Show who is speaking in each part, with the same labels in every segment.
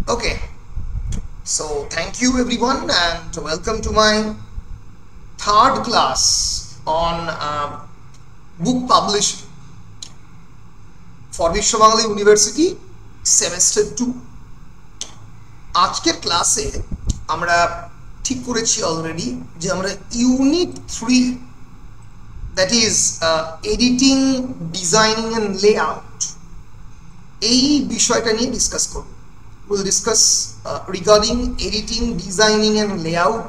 Speaker 1: Okay, so thank you everyone and welcome to my third class on book publishing for Vishwa Bangla University semester 2. আজকের ক্লাসে আমরা ঠিক করেছি already যে আমরা unit 3 that is editing, designing and layout এই বিষয়টা নিয়ে ডিসকাস করব. We'll discuss regarding editing, designing and layout,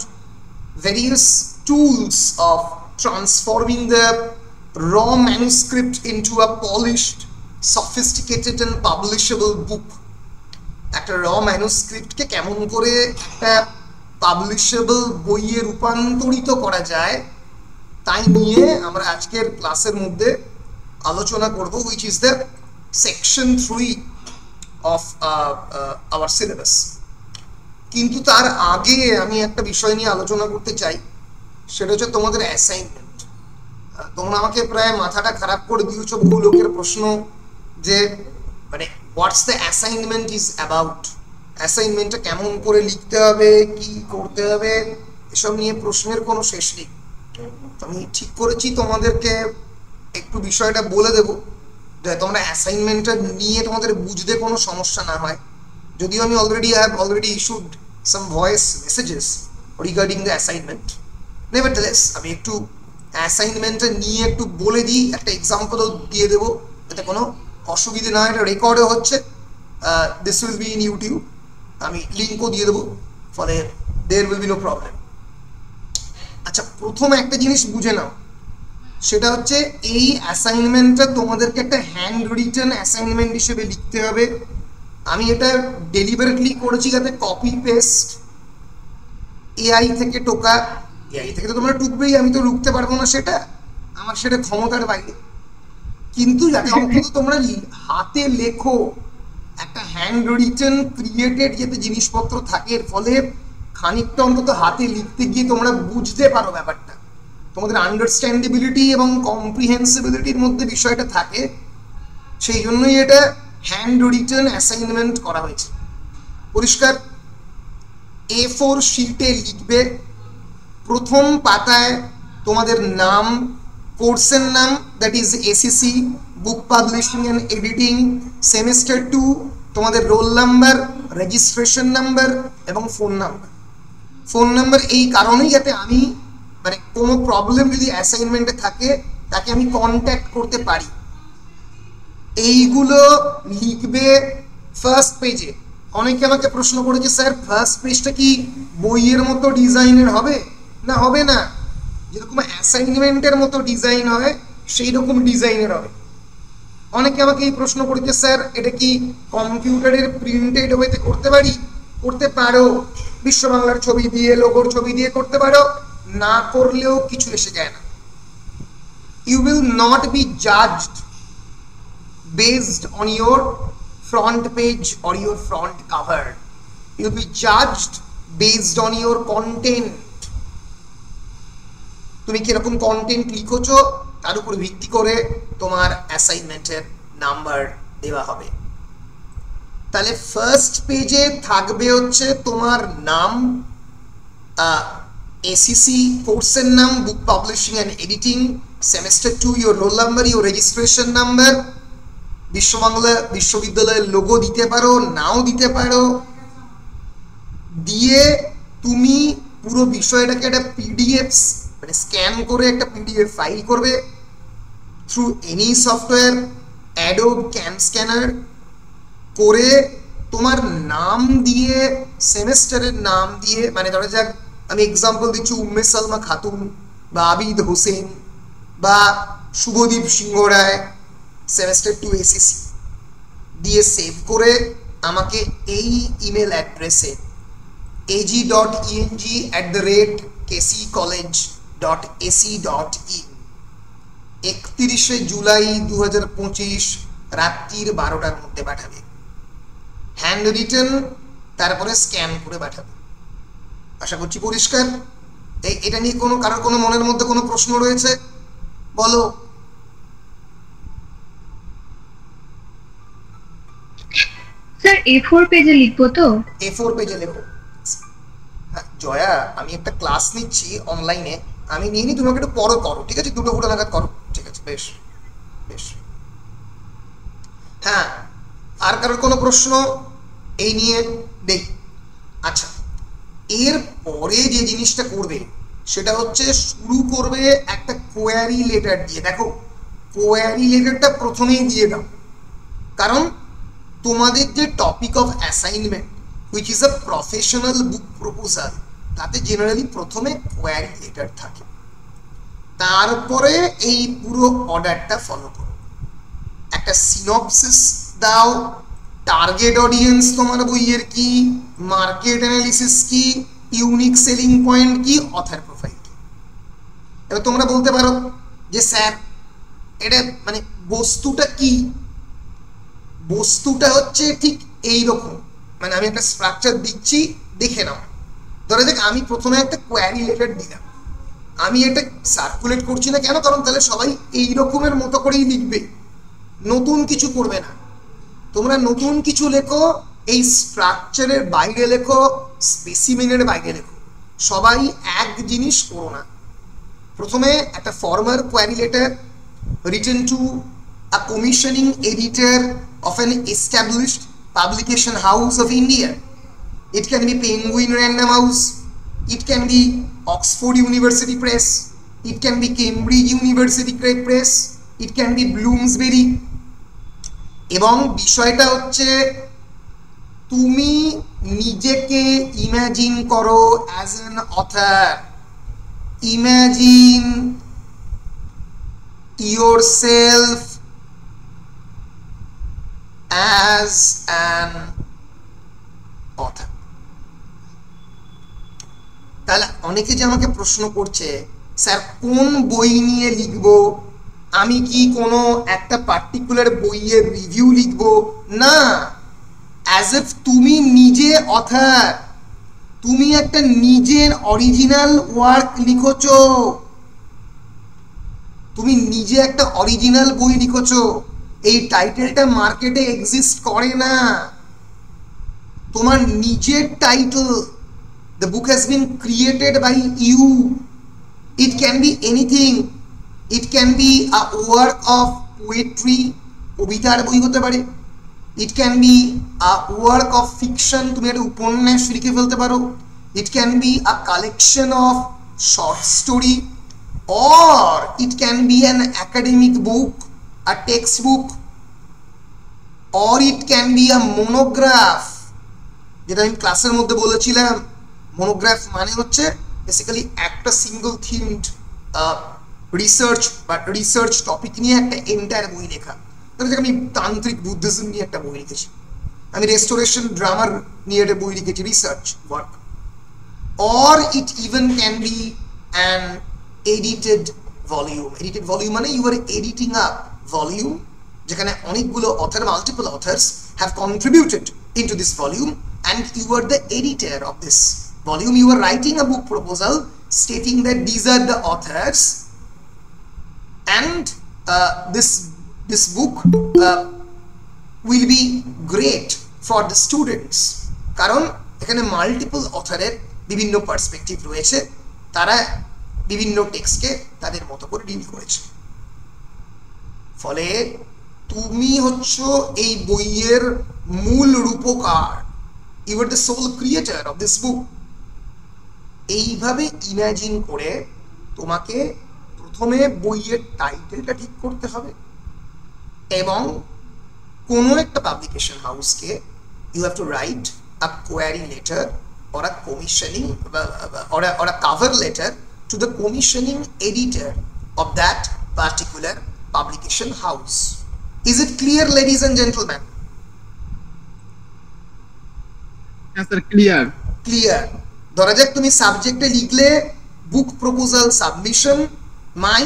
Speaker 1: various tools of transforming the raw manuscript into a polished, sophisticated and publishable book. একটা র ম্যানুস্ক্রিপ্টকে কেমন করে একটা পাবলিশেবল বইয়ে রূপান্তরিত করা যায় তাই নিয়ে আমরা আজকের ক্লাসের মধ্যে আলোচনা করব, which is the section 3 of our syllabus. কিন্তু তার আগে আমি একটা বিষয় নিয়ে আলোচনা করতে চাই, সেটা হচ্ছে তোমাদের অ্যাসাইনমেন্ট. তোমরা আমাকে প্রায় মাথাটা খারাপ করে দিয়েছো বহু লোকের প্রশ্ন যে মানে what's the assignment is about, অ্যাসাইনমেন্টটা কেমন করে লিখতে হবে, কি করতে হবে, এসব নিয়ে প্রশ্নের কোনো শেষ নেই. আমি ঠিক করেছি তোমাদেরকে একটু বিষয়টা বলে দেবো, তোমরা অ্যাসাইনমেন্টটা নিয়ে তোমাদের বুঝতে কোনো সমস্যা না হয়. যদিও আমি already issued some voice messages regarding the assignment, nevertheless আমি একটু অ্যাসাইনমেন্টটা নিয়ে একটু বলে দিই, একটা এক্সাম্পলও দিয়ে দেবো, এতে কোনো অসুবিধে না হয়. এটা রেকর্ডও হচ্ছে, this will be in YouTube, আমি লিঙ্কও দিয়ে দেবো, ফলে there will be no problem. আচ্ছা, প্রথম একটা জিনিস বুঝে নাও, সেটা হচ্ছে এই অ্যাসাইনমেন্টটা তোমাদেরকে একটা হ্যান্ড রিটেন অ্যাসাইনমেন্ট হিসেবে লিখতে হবে. আমি এটা ডেলিবারেটলি করেছি যাতে কপি পেস্ট এআই থেকে টোকা, এআই থেকে তো তোমরা টুকবেই, আমি তো রুখতে পারবো না, সেটা আমার সেটা ক্ষমতার বাইরে. কিন্তু যাতে অন্তত তোমরা হাতে লেখো, একটা হ্যান্ড রিটেন ক্রিয়েটেড যাতে জিনিসপত্র থাকে, এর ফলে খানিকটা অন্তত হাতে লিখতে গিয়ে তোমরা বুঝতে পারো ব্যাপারটা, তোমাদের আন্ডারস্ট্যান্ডেবিলিটি এবং কম্প্রিহেন্সিবিলিটির মধ্যে বিষয়টা থাকে. সেই জন্যই এটা হ্যান্ড রিটেন অ্যাসাইনমেন্ট করা হয়েছে. পরিষ্কার A4 শিটে লিখবে, প্রথম পাতায় তোমাদের নাম, কোর্সের নাম, that is ACC book publishing and editing semester 2, তোমাদের রোল নাম্বার, রেজিস্ট্রেশন নাম্বার এবং ফোন নাম্বার. ফোন নাম্বার এই কারণেই যাতে আমি মানে কোনো প্রবলেম যদি অ্যাসাইনমেন্টে থাকে তাকে আমি কন্ট্যাক্ট করতে পারি. এইগুলো লিখবে ফার্স্ট পেজে. অনেকে আমাকে প্রশ্ন করেছে, স্যার ফার্স্ট পেজটা কি বইয়ের মতো ডিজাইনের হবে? না, হবে না. যেরকম অ্যাসাইনমেন্টের মতো ডিজাইন হয় সেই রকম ডিজাইনের হবে. অনেকে আমাকে এই প্রশ্ন করেছে, স্যার এটা কি কম্পিউটারের প্রিন্টেড ওয়েতে করতে পারি? করতে পারো, বিশ্ব বাংলার ছবি দিয়ে, লোগোর ছবি দিয়ে করতে পারো, না করলেও কিছু এসে যায় না. You will not be judged based on your front page or your front cover. You'll be judged based on your content. তুমি কিরকম কন্টেন্ট লিখেছো তার উপর ভিত্তি করে তোমার অ্যাসাইনমেন্টের নাম্বার দেওয়া হবে. তাহলে ফার্স্ট পেজে থাকবে হচ্ছে তোমার নাম, এসিসি কোর্সের নাম, book publishing and editing semester 2, your roll number, your registration number, Biswa Bangla বিশ্ববিদ্যালয়ের লোগো দিতে পারো, নাও দিতে পারো. দিয়ে তুমি পুরো বিষয়টাকে একটা পিডিএফ মানে স্ক্যান করে একটা পিডিএফ ফাইল করবে through any software, Adobe CamScanner করে তোমার নাম দিয়ে, সেমেস্টারের নাম দিয়ে, মানে ধরা যাক আমি এক্সাম্পল দিচ্ছি উম্মে সালমা খাতুন বা আবিদ হোসেন বা শুভদীপ সিংহ রায়, সেমেস্টার 2 এসিসি দিয়ে সেভ করে আমাকে এই ইমেল অ্যাড্রেসে ag.eng@kccollege.ac.in 31 জুলাই 2025 রাত্রির 12টার মধ্যে পাঠাবে. হ্যান্ড রিটেন, তারপরে স্ক্যান করে পাঠাবে. আশা করছি পরিষ্কার. এটা নিয়ে কারোর কোনো মনের মধ্যে কোনো প্রশ্ন রয়েছে? বলো.
Speaker 2: স্যার A4 পেজে লিখবো তো?
Speaker 1: A4 পেজে লেখো। হ্যাঁ জয়া, আমি একটা ক্লাস নিচ্ছি অনলাইনে, আমি নিয়ে নি, তুমি আমাকে একটু পরে করো, ঠিক আছে? 2টো নাগাদ করো, ঠিক আছে? বেশ বেশ। হ্যাঁ, আর কারোর কোনো প্রশ্ন এই নিয়ে? দেখি। আচ্ছা, এর পরে যে জিনিসটা করবে সেটা হচ্ছে শুরু করবে একটা কোয়ারি লেটার দিয়ে। দেখো, কোয়ারি লেটারটা প্রথমেই দিয়ে দাও, কারণ তোমাদের যে topic of assignment which is a professional book proposal, তাতে জেনারেলি প্রথমে কোয়ারি লেটার থাকে। তারপরে এই পুরো অর্ডারটা ফলো করো। একটা সিনপসিস দাও, টার্গেট অডিয়েন্স তোমার বইয়ের কি, মার্কেট অ্যানালিসিস কি, ইউনিক সেলিং পয়েন্ট কি, অথার প্রোফাইল কি। এবার তোমরা বলতে পারো যে স্যার এটা মানে বস্তুটা কি? বস্তুটা হচ্ছে ঠিক এই রকম, মানে আমি একটা স্ট্রাকচার দিচ্ছি, দেখে নাও। ধরে দেখ, আমি প্রথমে একটা কোয়ারি লেটার দিলাম, আমি এটা সার্কুলেট করছি না কেন? কারণ তাহলে সবাই এই রকমের মতো করেই লিখবে, নতুন কিছু করবে না। তোমরা নতুন কিছু লেখো, এই স্ট্রাকচারের বাইরে লেখো, স্পেসিমেনের বাইরে লেখো, সবাই এক জিনিস করো না। প্রথমে একটা formal query letter written to a commissioning editor of an established publication house of India. It can be Penguin Random House, it can be Oxford University Press, it can be Cambridge University Press, it can be Bloomsbury. এবং বিষয়টা হচ্ছে তুমি নিজেকে imagine করো as an author. Imagine yourself as an author. তাহলে অনেকে যে আমাকে প্রশ্ন করছে, স্যার কোন বই নিয়ে লিখবো, আমি কি কোনো একটা পার্টিকুলার বইয়ের রিভিউ লিখবো? না, অ্যাজ ইফ তুমি নিজে অথার, তুমি একটা নিজের অরিজিনাল ওয়ার্ক লিখছো, তুমি নিজে একটা অরিজিনাল বই লিখছো। এই টাইটেলটা মার্কেটে এক্সিস্ট করে না, তোমার নিজের title. The book has been created by you. It can be anything, it can be a work of poetry, কবিতার বই হতে পারে, it can be a work of fiction, তুমি একটা উপন্যাস লিখে ফেলতে পারো, it can be a collection of short story, or it can be an academic book, a textbook, or it can be a monograph, যেটা আমি ক্লাসের মধ্যে বলেছিলাম। মনোগ্রাফ মানে হচ্ছে বেসিক্যালি একটা সিঙ্গল থিমড রিসার্চ বা রিসার্চ টপিক নিয়ে একটা এন্টায়ার বই লেখা। ধরো আমি তান্ত্রিক বুদ্ধিজম নিয়ে একটা বই লিখেছি, আমি রেস্টোরেশন ড্রামার নিয়ে একটা বই লিখেছি, research work. or it even can be an edited volume. Edited volume মানে you are editing a volume যেখানে অনেকগুলো author, multiple authors have contributed into this volume and you are the editor of this volume. You are writing a book proposal stating that these are the authors and this book will be great for the students, কারণ এখানে multiple অথরের বিভিন্ন perspective রয়েছে, তারা বিভিন্ন টেক্সটকে তাদের মতো করে deal করেছে। ফলে তুমি হচ্ছ এই বইয়ের মূল রূপকার, you are the soul creator of this book. এইভাবে ইমাজিন করে তোমাকে প্রথমে বইয়ের টাইটেলটা ঠিক করতে হবে এবং কোনো একটা পাবলিকেশন হাউসকে you have to write a query letter or a commissioning or a cover letter to the commissioning editor of that particular publication house. Is it clear, ladies and gentlemen?
Speaker 3: Yes sir, clear.
Speaker 1: Clear. ধরা যাক তুমি সাবজেক্টে লিখলে book proposal submission my,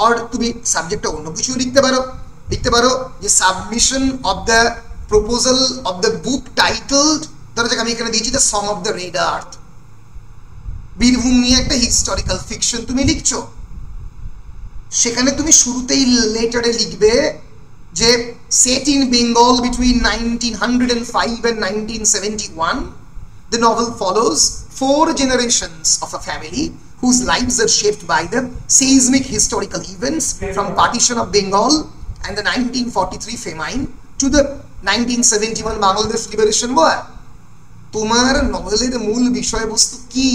Speaker 1: or তুমি সাবজেক্টটা অন্য কিছু লিখতে পারো যে submission of the proposal of the book titled, ধরা যাক আমি এখানে দিয়েছি the song of the red earth, Birbhum নিয়ে একটা হিস্টোরিক্যাল ফিকশন তুমি লিখছো, সেখানে তুমি শুরুতেই লেটারে লিখবে যে set in Bengal between 1905 and 1971, the novel follows 4 generations of a family whose lives are shaped by the seismic historical events from partition of Bengal and the 1943 famine to the 1971 Bangladesh Liberation War. তোমার নভেলের মূল বিষয়বস্তু কি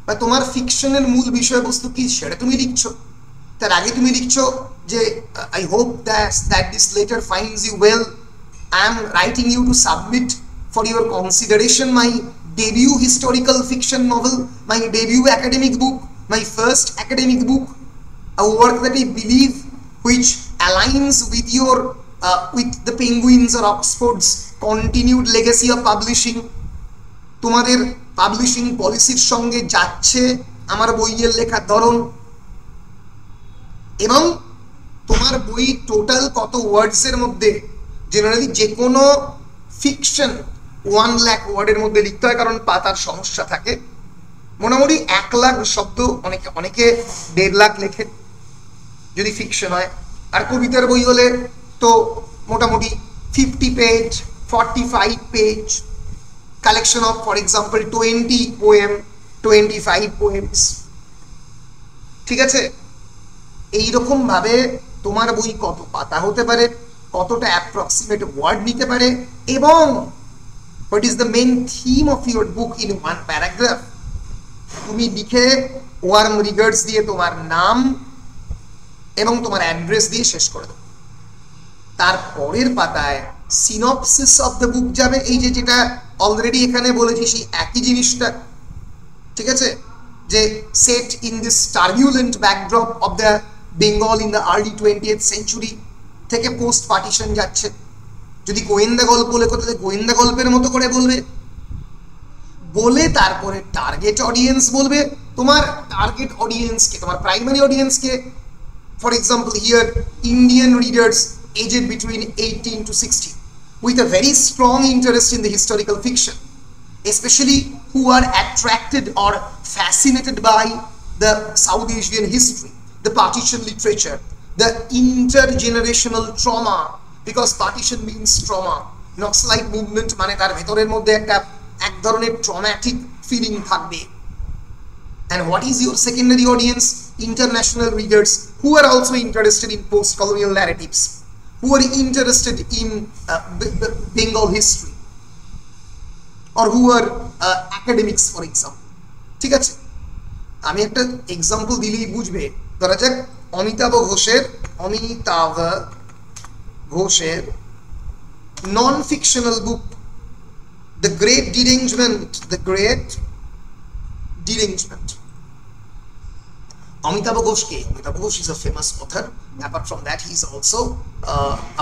Speaker 1: বা তোমার ফিকশনের মূল বিষয়বস্তু কি সেটা তুমি লিখছো। তার আগে তুমি লিখছো যে I hope that this letter finds you well. I am writing you to submit for your consideration my debut historical fiction novel, my debut academic book, my first academic book, a work that I believe which aligns with your with the Penguins or Oxford's continued legacy of publishing. তোমাদের publishing পলিসির সঙ্গে যাচ্ছে আমার বইয়ের লেখার ধরন, এবং তোমার বই টোটাল কত ওয়ার্ডসের মধ্যে, জেনারেলি যে কোনো ফিকশন 1 লাখ ওয়ার্ডের মধ্যে লিখতে হয়, কারণ পাতার সমস্যা থাকে। মোটামুটি 1 লাখ শব্দ, অনেকে 1.5 লাখ লেখে যদি ফিকশন হয়। আর কবিতার বই হলে তো মোটামুটি 50 page, 45 page, collection of, for example, 20 poem, 25 poems, ঠিক আছে। এইরকম ভাবে তোমার বই কত পাতা হতে পারে, কতটা অ্যাপ্রক্সিমেট ওয়ার্ড নিতে পারে, এবং what is the main theme of your book in 1 paragraph, তুমি লিখে ওয়ার্ম রিগার্ডস দিয়ে তোমার নাম এবং তোমার অ্যাড্রেস দিয়ে শেষ করে দাও। তারপরের পাতায় সিনপসিস অফ দ্য বুক যাবে, এই যে যেটা অলরেডি এখানে বলেছি সেই একই জিনিসটা, ঠিক আছে, যে set in this turbulent backdrop of the Bengal in the early 20th century থেকে পোস্ট পার্টিশন যাচ্ছে। যদি গোয়েন্দা গল্প লেখো তাহলে গোয়েন্দা গল্পের মতো করে বলে তারপরে টার্গেট অডিয়েন্স বলবে। তোমার টার্গেট অডিয়েন্সকে, তোমার প্রাইমারি অডিয়েন্সকে, for example here Indian readers aged between 18 to 60 with a very strong interest in the historical fiction, especially who are attracted or fascinated by the South Asian history, the partition literature, the intergenerational trauma, because partition means trauma. Naxalite movement মানে তার ভেতরের মধ্যে এক ধরনের traumatic feeling থাকবে। And what is your secondary audience? International readers who are also interested in post-colonial narratives, who are interested in Bengal history, or who are academics, for example, ঠিক আছে। আমি একটা এক্সাম্পল দিলেই বুঝবে। ধরা যাক অমিতাভ ঘোষের non fictional book the great derangement, Amitabh Ghosh is a famous author. Apart from that, he is also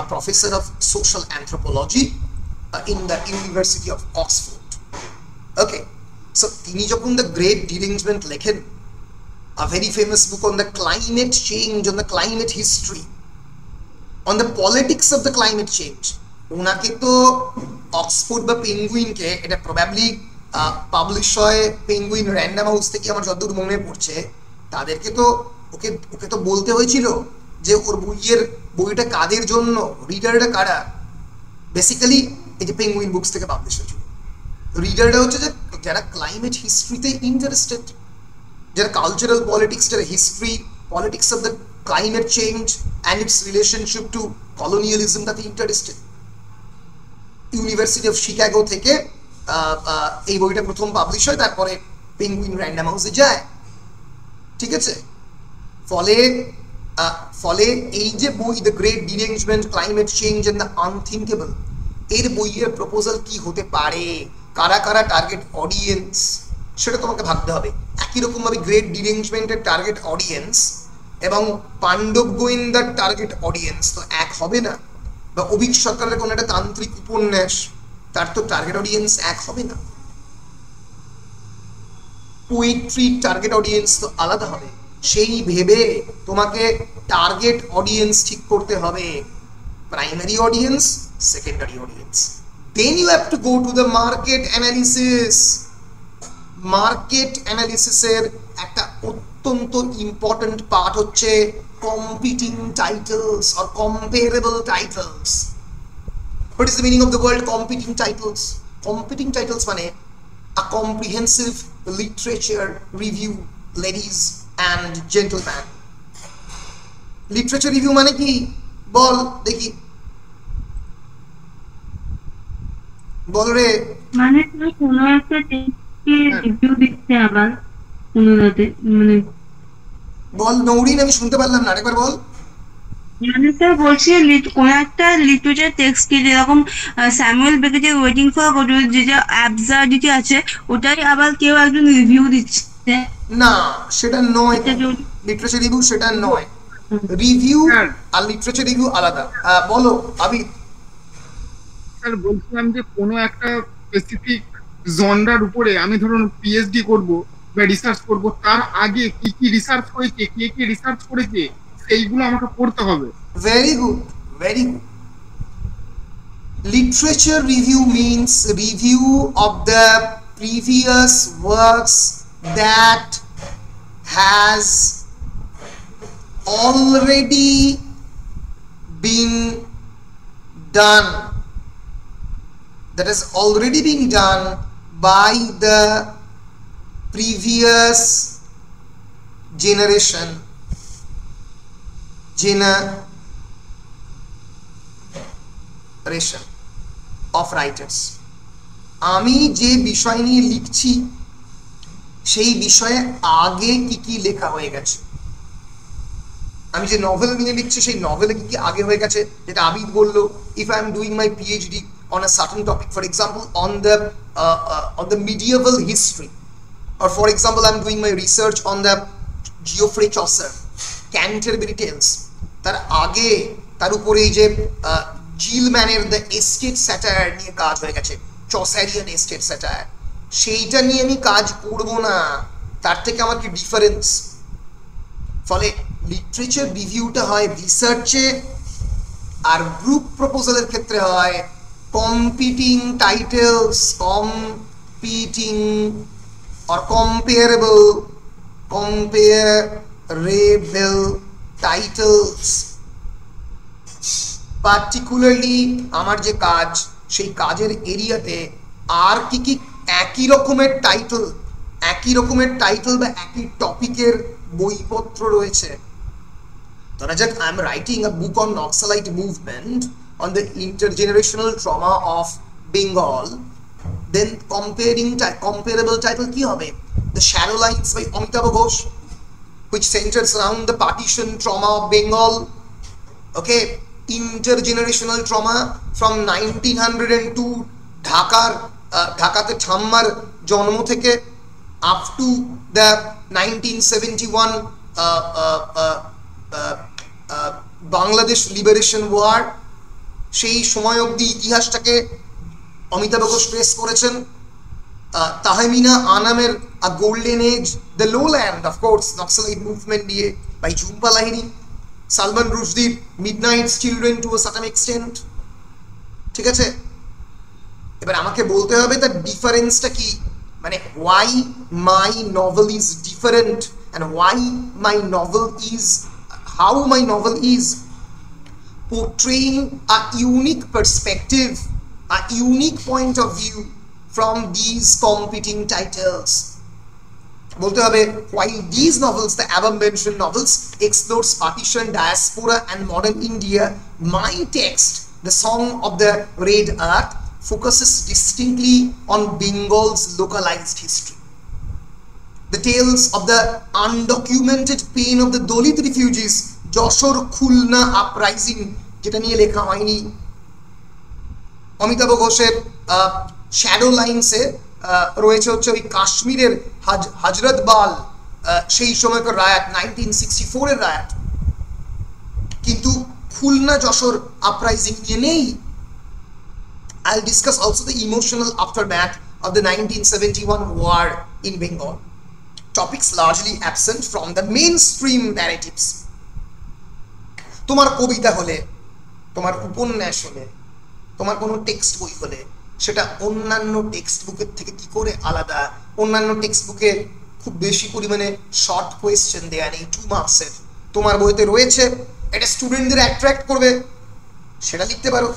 Speaker 1: a professor of social anthropology in the University of Oxford. Okay, so তিনি যখন the Great Derangement লেখেন, a very famous book on the climate change, on the climate history, on the politics of the climate change, ওনাকে তো Oxford বা পেঙ্গুইনকে, এটা probably publish হয় penguin Random house থেকে আমার যতদূর মনে পড়ছে, তাদেরকে তো ওকে তো বলতে হয়েছিল যে ওর বইটা কাদের জন্য, রিডারটা কারা। বেসিক্যালি এই যে পেঙ্গুইন বুকস থেকে পাবলিশ হয়েছিল, রিডারটা হচ্ছে যে যারা ক্লাইমেট হিস্ট্রিতে ইন্টারেস্টেড, যারা কালচারাল পলিটিক্স, যারা history politics of the climate change and its relationship to colonialism তাতে ইন্টারেস্টেড। ইউনিভার্সিটি অফ শিকাগো থেকে এই বইটা প্রথম পাবলিশ হয়, তারপরে পেঙ্গুইন র্যান্ডম হাউসে যায়, ঠিক আছে। ফলে এই যে বই The great Derangement, Climate Change and the Unthinkable, এর বইয়ের প্রপোজাল কি হতে পারে, কারা কারা টার্গেট অডিয়েন্স, সেটা তোমাকে ভাবতে হবে। একই রকম ভাবে গ্রেট ডিরেঞ্জমেন্টের টার্গেট অডিয়েন্স এবং পাণ্ডব গোয়েন্দার টার্গেট অডিয়েন্স তো এক হবে না, বা অভিক সরকারের কোনো একটা তান্ত্রিক উপন্যাস, তার তো টার্গেট অডিয়েন্স এক হবে না। পোয়েট্রি টার্গেট অডিয়েন্স তো আলাদা হবে। সেই ভেবে তোমাকে টার্গেট অডিয়েন্স ঠিক করতে হবে, primary audience, secondary audience. Then you have to go to the market analysis. Market অ্যানালিসিসের একটা অত্যন্ত ইম্পর্টেন্ট পার্ট হচ্ছে competing titles or comparable titles. What is the meaning of the word competing titles? Competing titles মানে a comprehensive literature review, ladies and gentlemen. Literature review মানে কি বল দেখি, বল রে।
Speaker 2: মানে তুমি কোনো একটা টেক্সটকে রিভিউ দিচ্ছে আবার কোনোটাতে, মানে
Speaker 1: বল নৌরিন, আমি শুনতে পারলাম না, আরেকবার বল।
Speaker 2: মানে স্যার বলছি কোনো একটা লিটারেচার টেক্সটকে, যেরকম স্যামুয়েল বেকেটের ওয়েটিং ফর গডট যে অ্যাবসার্ডিটি আছে, ওটাই আবার কেউ একজন রিভিউ দিচ্ছে।
Speaker 1: না সেটা নয়,
Speaker 2: এটা যদি
Speaker 1: লিটারেচার রিভিউ সেটা নয়। রিভিউ আর লিটারেচার রিভিউ আলাদা। বলো আবি।
Speaker 3: স্যার বলছিলাম যে কোনো একটা স্পেসিফিক জনরার উপরে আমি ধরুন পিএইচডি করব বা রিসার্চ করব, তার আগে কি কি রিসার্চ হয়েছে, কে কে রিসার্চ করেছে, সেইগুলো আমাকে পড়তে হবে।
Speaker 1: Very good, very good. Literature review means review of the previous works that has already been done, that has already been done by the previous generation of writers. আমি যে বিষয় নিয়ে লিখছি সেই বিষয়ে আগে কি কি লেখা হয়ে গেছে, আমি যে নভেল নিয়ে লিখছি সেই নভেলে কি কি আগে হয়ে গেছে, যেটা আবিদ বললো, if I am doing my PhD on a certain topic, for example on the medieval history, or for example I'm doing my research on the Geoffrey Chaucer Canterbury Tales, তার আগে তার উপরে এই যে জিলম্যানের দ্য এস্টেট স্যাটায়ার নিয়ে কাজ হয়ে গেছে, চসারিয়ান এস্টেট স্যাটায়ার, সেইটা নিয়ে আমি কাজ করব না, তার থেকে আমার কি ডিফারেন্স? ফলে লিটারেচার রিভিউটা হয় রিসার্চে, আর গ্রুপ প্রপোজালের ক্ষেত্রে হয় competing titles, competing or comparable titles. Particularly আমার যে কাজ, সেই কাজের এরিয়াতে আর কি কি একই রকমের টাইটেল বা একই টপিকের বইপত্র রয়েছে। ধরা যাক I am writing a book on Naxalite movement on the intergenerational trauma of Bengal, then comparable title কি হবে? The Shadow Lines by Amitabh Ghosh, which centers around the partition trauma of Bengal. Okay, intergenerational trauma from 1902 ঢাকাতে ঠাম্মার জন্ম থেকে up to the 1971 Bangladesh liberation war, সেই সময় অবধি ইতিহাসটাকে অমিতাভ ঘোষ ট্রেস করেছেন। তাহমিনা আনামের a golden age, the lowland of course Naxalite movement নিয়ে বাই ঝুম্পা লাহিড়ী, সালমান রুশদির Midnight's children to a certain extent. ঠিক আছে, এবার আমাকে বলতে হবে তার ডিফারেন্সটা কি, মানে why my novel is different and why my novel is, how my novel is portraying a unique perspective, a unique point of view from these competing titles. বলতে হবে, while these novels, the above mentioned novels, explores partition, diaspora and modern India, my text, The Song of the Red Earth, focuses distinctly on Bengal's localized history. The tales of the undocumented pain of the Dalit refugees, Jessore Khulna uprising, যেটা নিয়ে লেখা হয়নি। অমিতাভ ঘোষের shadow লাইন্সে রয়েছে হচ্ছে ওই কাশ্মীরের হজরত বাল, সেই সময়কার রায়াত, 1964 এর রায়াত, কিন্তু খুলনা যশোর আপরাইজিং নিয়ে নেই। I'll discuss also the emotional aftermath of the 1971 war in Bengal. Topics largely absent from the mainstream narratives. তোমার কবিতা হলে, তোমার উপন্যাস হলে, তোমার কোনো টেক্সট বই হলে, সেটা অন্যান্য টেক্সট বুকের থেকে কি করে আলাদা? অন্যান্য টেক্সট বুকে খুব বেশি পরিমাণে শর্ট কোয়েশ্চেন দেয়া নেই 2 মার্কসের, তোমার বইতে রয়েছে, এটা স্টুডেন্টদের অ্যাট্রাক্ট করবে, সেটা লিখতে পারো।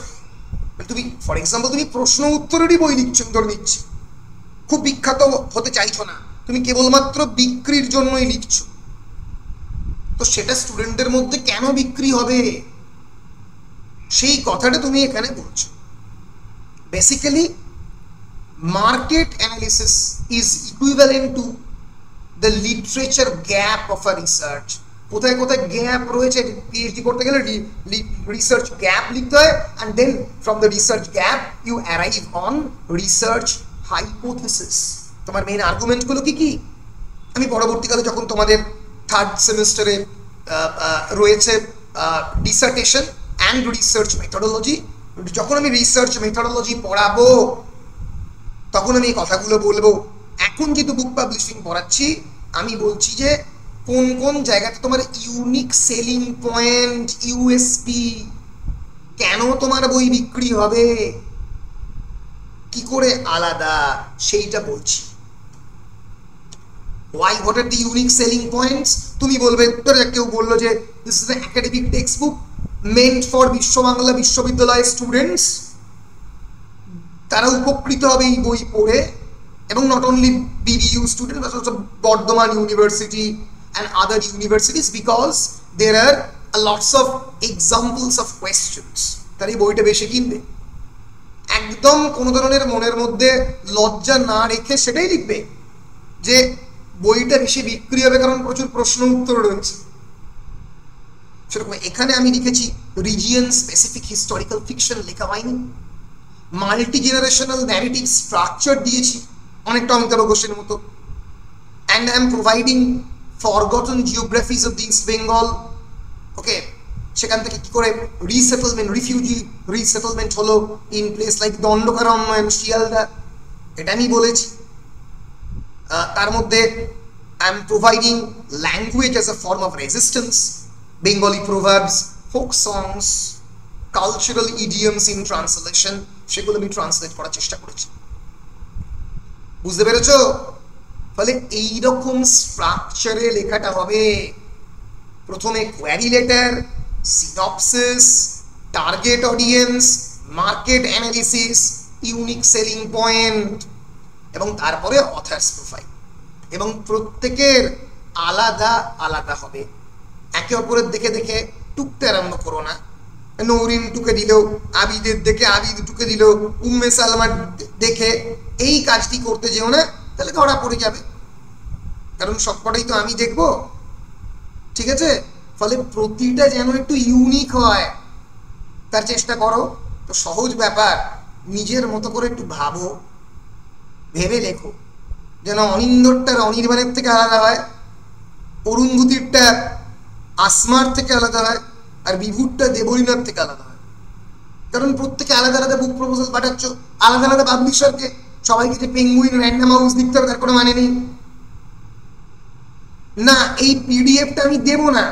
Speaker 1: তুমি ফর এক্সাম্পল তুমি প্রশ্ন উত্তরেরই বই লিখছো, ধরে নিচ্ছি, খুব বিখ্যাত হতে চাইছো না, তুমি কেবলমাত্র বিক্রির জন্যই লিখছো, তো সেটা স্টুডেন্টদের মধ্যে কেন বিক্রি হবে, সেই কথাটা তুমি এখানে বলছো। Basically market analysis is equivalent to the literature gap of a research. কোথায় কোথায় গ্যাপ রয়েছে, পিএইচডি করতে গেলে রিসার্চ গ্যাপ লিখতে হয়, and then from the research gap you arrive on research hypothesis. তোমার মেইন আর্গুমেন্ট গুলো কি কি, আমি পরবর্তীকালে যখন তোমাদের থার্ড সেমিস্টারে রয়েছে ডিসার্টেশন অ্যান্ড রিসার্চ মেথডোলজি, যখন আমি রিসার্চ মেথডোলজি পড়াবো তখন আমি এই কথাগুলো বলবো। এখন যেহেতু বুক পাবলিশিং পড়াচ্ছি, আমি বলছি যে কোন কোন জায়গাতে তোমার ইউনিক সেলিং পয়েন্ট, ইউএসপি, কেন তোমার বই বিক্রি হবে, কি করে আলাদা, সেইটা বলছি। Why, what are the unique selling points? তুমি বলবে, কেউ বললো যে this is an academic textbook meant for বিশ্ব বাংলা বিশ্ববিদ্যালয়ের স্টুডেন্টস, তারা উপকৃত হবে এই বই পড়ে, এবং not only BBU student but also Bardhaman university and other universities, because there are lots of examples of questions, তারা এই বইটা বেশি কিনবে। একদম কোনো ধরনের মনের মধ্যে লজ্জা না রেখে সেটাই লিখবে যে বইটা বেশি বিক্রি হবে কারণ প্রচুর প্রশ্ন উত্তর রয়েছে। সেরকম এখানে আমি লিখেছি রিজিয়ন স্পেসিফিক হিস্টোরিক্যাল ফিকশন লেখা হয়নি, মাল্টি জেনারেশনাল ন্যারেটিভ স্ট্রাকচার দিয়েছি অনেকটা অমিতাভ ঘোষের মতো, and I am providing forgotten geographies of the East Bengal. Okay, সেখান থেকে কি করে রিসেটেলমেন্ট, রিফিউজি রিসেটেলমেন্ট হলো in place like Dandakaranya and Sealdah, এটা আমি বলেছি। তার মধ্যে I am providing language as a form of resistance, Bengali proverbs, folk songs, cultural idioms in translation, সেগুলো আমি ট্রান্সলেট করার চেষ্টা করেছি। বুঝতে পেরেছো? ফলে এইরকম স্ট্রাকচারে লেখাটা হবে। প্রথমে query letter, synopsis, target audience, market analysis, unique selling point, এবং তারপরে অথার্স প্রোফাইল, এবং প্রত্যেকের আলাদা আলাদা হবে। একে অপরের দেখে দেখে টুকতে আরম্ভ করো না। নৌরিন টুকে দিল, আবিদের দেখে আবিদ টুকে দিল, উম্মে সালমার দেখে এই কাজটি করতে যেও না, তাহলে ধরা পড়ে যাবে, কারণ সবকটাই তো আমি দেখবো, ঠিক আছে? ফলে প্রতিটা যেন একটু ইউনিক হয় তার চেষ্টা করো। তো সহজ ব্যাপার, নিজের মতো করে একটু ভাবো, ভেবে লেখো, যেন অনিন্দরটা অনির্বাণের থেকে আলাদা হয়, অরুন্ধতিরটা আসমার থেকে আলাদা হয়, আর বিভুরটা দেবলীনার থেকে আলাদা হয়। কারণ প্রত্যেকে আলাদা আলাদা বুক প্রপোজাল পাঠাচ্ছ আলাদা আলাদা পাবলিশারকে, সবাইকে যে পেঙ্গুইন র্যান্ডম হাউস লিখতে হবে তার কোনো মানে নেই না। এই পিডিএফটা আমি দেবো না,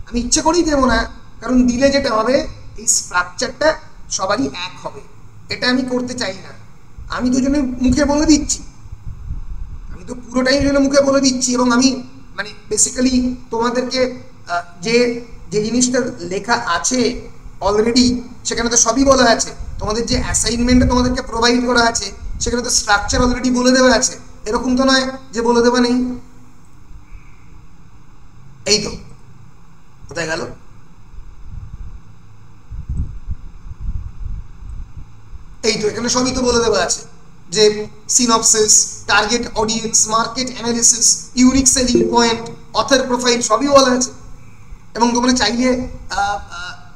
Speaker 1: আমি ইচ্ছে করেই দেবো না, কারণ দিলে যেটা হবে এই স্ট্রাকচারটা সবারই এক হবে, এটা আমি করতে চাই না। আমি তো জন্য মুখে বলে দিচ্ছি, আমি তো পুরোটাই জন্য মুখে বলে দিচ্ছি, এবং আমি মানে বেসিক্যালি তোমাদেরকে যে যে জিনিসটা লেখা আছে অলরেডি সেখানে তো সবই বলা আছে, তোমাদের যে অ্যাসাইনমেন্টটা তোমাদেরকে প্রোভাইড করা আছে সেখানে তো স্ট্রাকচার অলরেডি বলে দেওয়া আছে, এরকম তো নয় যে বলে দেওয়া নেই। এই তো কোথায় গেল, এই তো এখানে সবই তো বলে দেওয়া আছে যে synopsis, target audience, market analysis, unique selling point, author profile সবই বলা আছে। এবং তোমরা চাইলে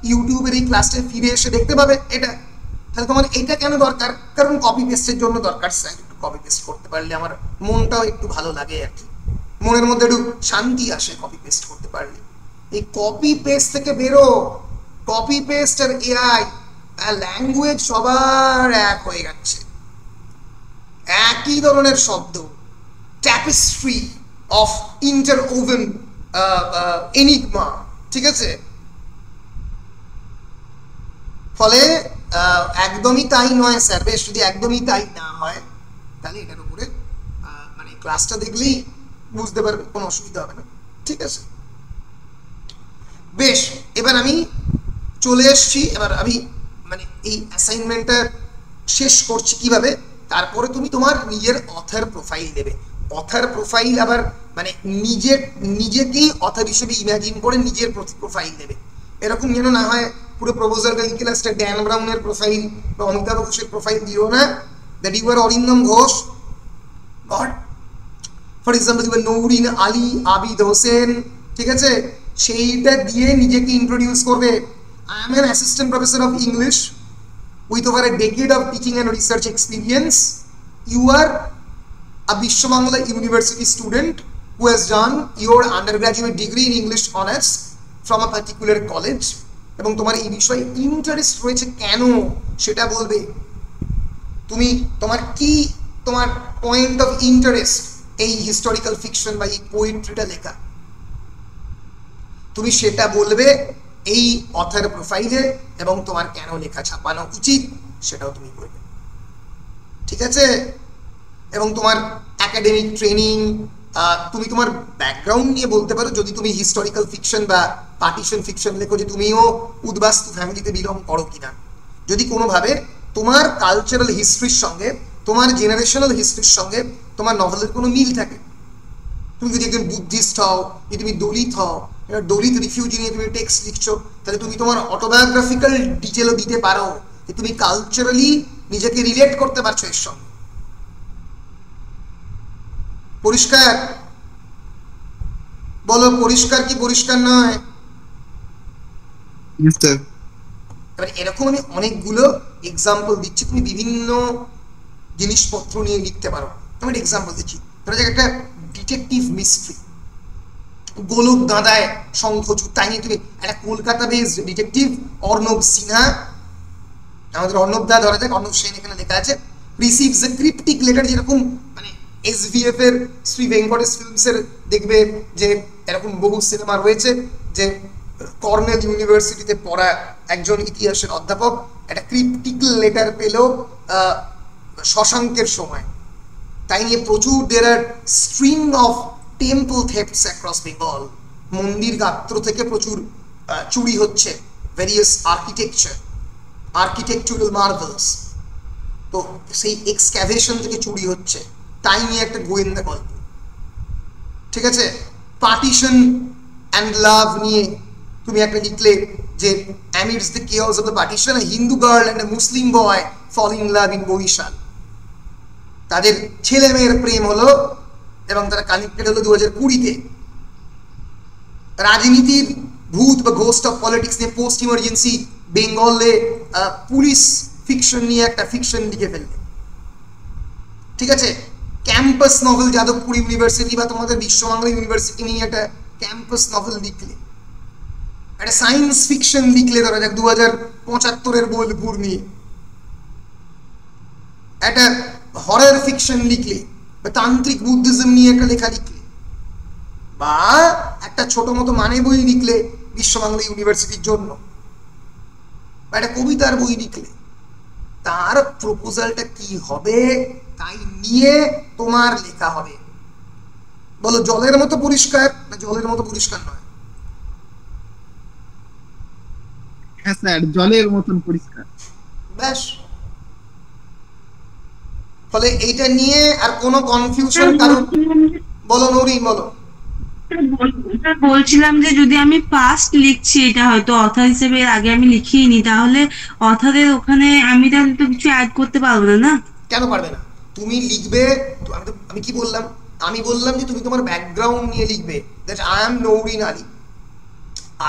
Speaker 1: ইউটিউবের এই ক্লাসটা ফিরে এসে দেখতে পাবে এটা। তাহলে তোমার এটা কেন দরকার? কারণ কপি পেস্টের জন্য দরকার স্যার, একটু কপি পেস্ট করতে পারলে আমার মনটাও একটু ভালো লাগে আর কি, মনের মধ্যে একটু শান্তি আসে কপি পেস্ট করতে পারলে। এই কপি পেস্ট থেকে বেরো, কপি পেস্ট আর এআই ল্যাঙ্গুয়েজ সবার এক হয়ে যাচ্ছে, একই ধরনের শব্দ, ট্যাপেস্ট্রি অফ ইন্টারওভেন এনিগমা, ঠিক আছে? ফলে একদমই তাই নয় স্যার, বেশ যদি একদমই তাই না হয় তাহলে এটার উপরে মানে ক্লাসটা দেখলেই বুঝতে পারবে, কোনো অসুবিধা হবে না, ঠিক আছে? বেশ, এবার আমি চলে এসছি, এবার আমি মানে এই অ্যাসাইনমেন্টটা শেষ করছি কিভাবে, তারপরে তুমি তোমার নিজের অথার প্রোফাইল দেবে। অথার প্রোফাইল আবার মানে নিজেকেই অথার হিসেবে ইমাজিন করে নিজের প্রোফাইল দেবে। এরকম যেন না হয় পুরো প্রপোজালটা লিখে লাস্টে ড্যান ব্রাউনের প্রোফাইল বা অমিতাভ ঘোষের প্রোফাইল দিও না, that you are Arindam Ghosh god for example, you are Naureen Ali Abid Hossain, ঠিক আছে, সেইটা দিয়ে নিজেকে ইন্ট্রোডিউস করবে। I am an assistant professor of English with over a decade of teaching and research experience. You are a Vishwamangala University student who has done your undergraduate degree in English honors from a particular college, এবং তোমার এই বিষয়ে interest রয়েছে কেন সেটা বলবে। তুমি তোমার কি তোমার পয়েন্ট অফ ইন্টারেস্ট এই হিস্টোরিক্যাল ফিকশন বা এই পোয়েট্রিটা লেখা, তুমি সেটা বলবে এই অথার প্রোফাইলে, এবং তোমার কেন লেখা ছাপানো উচিত সেটাও তুমি বলবে, ঠিক আছে। এবং তোমার একাডেমিক ট্রেনিং, তুমি তোমার ব্যাকগ্রাউন্ড নিয়ে বলতে পারো, যদি তুমি হিস্টোরিক্যাল ফিকশন বা পার্টিশন ফিকশন লেখো, যে তুমিও উদ্বাস্তু ফ্যামিলিতে বিলং করো কিনা, যদি কোনোভাবে তোমার কালচারাল হিস্ট্রির সঙ্গে, তোমার জেনারেশনাল হিস্ট্রির সঙ্গে তোমার নভেলের কোনো মিল থাকে। তুমি যদি একজন বুদ্ধিস্ট হও, যদি তুমি দলিত হও, দলিত রিফিউজি নিয়ে তুমি টেক্সট লিখছো, তাহলে তুমি তোমার অটোবায়োগ্রাফিক্যাল ডিটেলও দিতে পারো, যে তুমি কালচারালি নিজেকে রিলেট করতে পারছো এর সঙ্গে। পরিষ্কার বলো, পরিষ্কার কি পরিষ্কার নয়? এবার এরকম আমি অনেকগুলো এক্সাম্পল দিচ্ছি, তুমি বিভিন্ন জিনিসপত্র নিয়ে লিখতে পারো। আমি একটা এক্সাম্পল দিচ্ছি, ধরা যাক একটা ডিটেকটিভ মিস্ট্রি, গোলক দাঁড়ায় শঙ্খচূড়, তাই নিয়ে তুমি একটা কলকাতা বেসড ডিটেকটিভ অর্ণব সিনহা, আমাদের অর্ণব দা ধরা যাক, অর্ণব সেন এখানে লেখা আছে, রিসিভস এ ক্রিপ্টিক লেটার, যেরকম মানে এসভিএফ এর শ্রী ভেঙ্কটেশ ফিল্মসের দেখবে যে এরকম বহু সিনেমা রয়েছে, যে কর্নেল ইউনিভার্সিটিতে পড়া একজন ইতিহাসের অধ্যাপক একটা ক্রিপ্টিক লেটার পেল শশাঙ্কের সময়, তাই নিয়ে প্রচুর দের আর string of temple thefts across Bengal, মন্দির গাত্র থেকে প্রচুর চুরি হচ্ছে, ভেরিয়াস আর্কিটেকচারাল মার্ভেলস, তো সেই এক্সক্যাভেশন থেকে চুরি হচ্ছে, তাই নিয়ে একটা গোয়েন্দা গল্প, ঠিক আছে। পার্টিশন অ্যান্ড লাভ নিয়ে তুমি একটা লিখলে, যে amidst the chaos of the partition, a Hindu girl and a Muslim boy fall in love in Barishal, তাদের ছেলে মেয়ের প্রেম হলো এবং তারা কানেক্টেড হলো 2020-তে। রাজনীতির ভূত বা ঘোস্ট অফ পলিটিক্স নিয়ে পোস্ট ইমার্জেন্সি বেঙ্গলে পুলিশ ফিকশন নিয়ে একটা ফিকশন লিখে ফেলবে, ঠিক আছে। ক্যাম্পাস নভেল, যাদবপুর ইউনিভার্সিটি বা তোমাদের বিশ্ববাংলা ইউনিভার্সিটি নিয়ে একটা ক্যাম্পাস নভেল লিখলে, একটা সায়েন্স ফিকশন লিখলে, ধরা যাক 2075-এর বোলপুর নিয়ে, একটা হরর ফিকশন লিখলে, বা তান্ত্রিক বুদ্ধিজম নিয়ে একটা লেখা লিখলে, বা একটা ছোট মতো মানে বই লিখলে বিশ্ববাংলা ইউনিভার্সিটির জন্য, বা একটা কবিতার বই লিখলে, তার প্রপোজালটা কি হবে তাই নিয়ে তোমার লেখা হবে। বলো, জলের মতো পরিষ্কার না জলের মতো পরিষ্কার নয়?
Speaker 3: হ্যাঁ স্যার, জলের মতন পরিষ্কার।
Speaker 1: ব্যাস, ফলে এইটা নিয়ে আর কোনো কনফিউশন কারণ, বলো নৌরিন বলো।
Speaker 2: বলছিলাম যে যদি আমি পাস্ট লিখছি, এটা হয়তো অথার হিসেবে এর আগে আমি লিখিনি, তাহলে অথারের ওখানে আমি তাহলে তো কিছু অ্যাড করতে পারবো না? না,
Speaker 1: কেন পারবে না? তুমি লিখবে, আমি কি বললাম, আমি বললাম যে তুমি তোমার ব্যাকগ্রাউন্ড নিয়ে লিখবে, that I am Nourin Ali,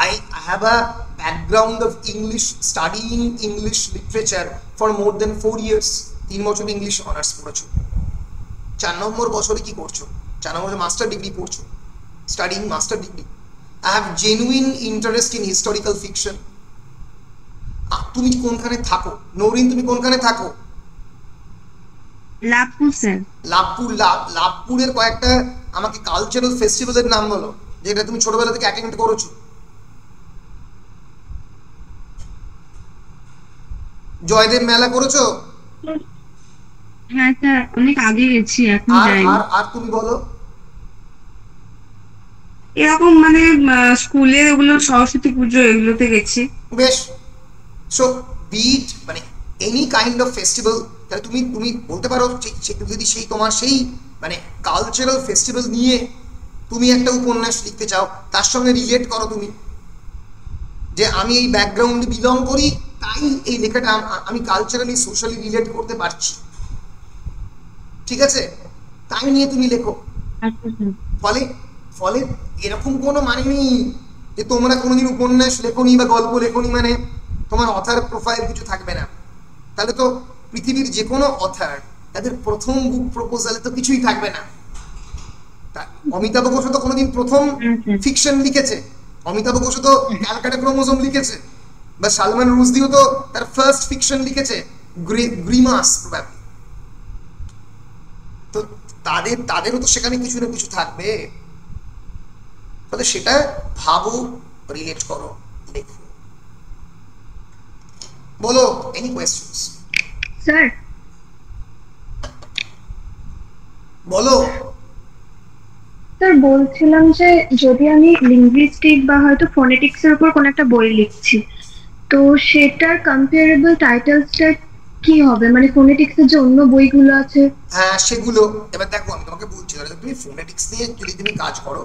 Speaker 1: I have a background of English, studying English literature for more than 4 years. 3 বছর ইংলিশ অনার্স পড়েছো, 4 নম্বর বছরে কি করছো? 4 নম্বরে মাস্টার ডিগ্রি পড়ছো, studying master degree. I have genuine interest in historical fiction. তুমি কোনখানে থাকো নৌরিন, তুমি কোনখানে থাকো?
Speaker 2: লাভপুর স্যার।
Speaker 1: লাভপুরের কয়েকটা আমাকে কালচারাল ফেস্টিভ্যালের নাম বলো, যেটা তুমি ছোটবেলা থেকে অ্যাটেন্ড করেছো। জয়দেব মেলা করেছো?
Speaker 2: হ্যাঁ স্যার, অনেক আগে গেছি, এখন যাইনি।
Speaker 1: আর তুমি বলো।
Speaker 2: এরকম মানে স্কুলের ওগুলো সরস্বতী পুজো এগুলোতে গেছি।
Speaker 1: বেশ। সো বিট মানে এনি কাইন্ড অফ ফেস্টিভ্যাল, তাহলে তুমি তুমি বলতে পারো যদি সেই তোমার সেই মানে কালচারাল ফেস্টিভ্যাল নিয়ে তুমি একটা উপন্যাস লিখতে চাও, তার সঙ্গে রিলেট করো তুমি যে আমি এই ব্যাকগ্রাউন্ডে বিলং করি, তাই এই লেখাটা আমি কালচারালি সোশ্যালি রিলেট করতে পারছি, ঠিক আছে, তাই নিয়ে তুমি লেখো। ফলে ফলে এরকম কোনো মানে নেই যে তোমরা কোনোদিন উপন্যাস লেখনি বা গল্প লেখনি মানে তোমার অথার প্রোফাইল কিছু থাকবে না। তাহলে তো পৃথিবীর যে কোনো অথার তাদের প্রথম বুক প্রপোজালে তো কিছুই থাকবে না। অমিতাভ ঘোষ তো কোনোদিন প্রথম ফিকশন লিখেছে, অমিতাভ ঘোষ তো ক্যালকাটা ক্রোমোজোম লিখেছে, বা সালমান রুশদিও তো তার ফার্স্ট ফিকশন লিখেছে গ্রিমাস প্রবাবলি। তো তাদেরও তো সেখানে কিছু না কিছু থাকবে, ফলে সেটা ভাবো, রিলেট করো, লেখো। বলো, এনি কোয়েশ্চেনস?
Speaker 4: স্যার
Speaker 1: বলো।
Speaker 4: স্যার বলছিলাম যে যদি আমি লিঙ্গুইস্টিক বা হয়তো ফোনেটিক্স এর উপর কোনো একটা বই লিখছি, তো সেটার কম্পারেবল টাইটেলসটা কি হবে? মানে ফোনেটিক্স এর যে অন্য বইগুলো আছে।
Speaker 1: হ্যাঁ সেগুলো এবার দেখো, আমি তোমাকে বলছি তুমি ফোনেটিক্স নিয়ে যদি তুমি কাজ করো,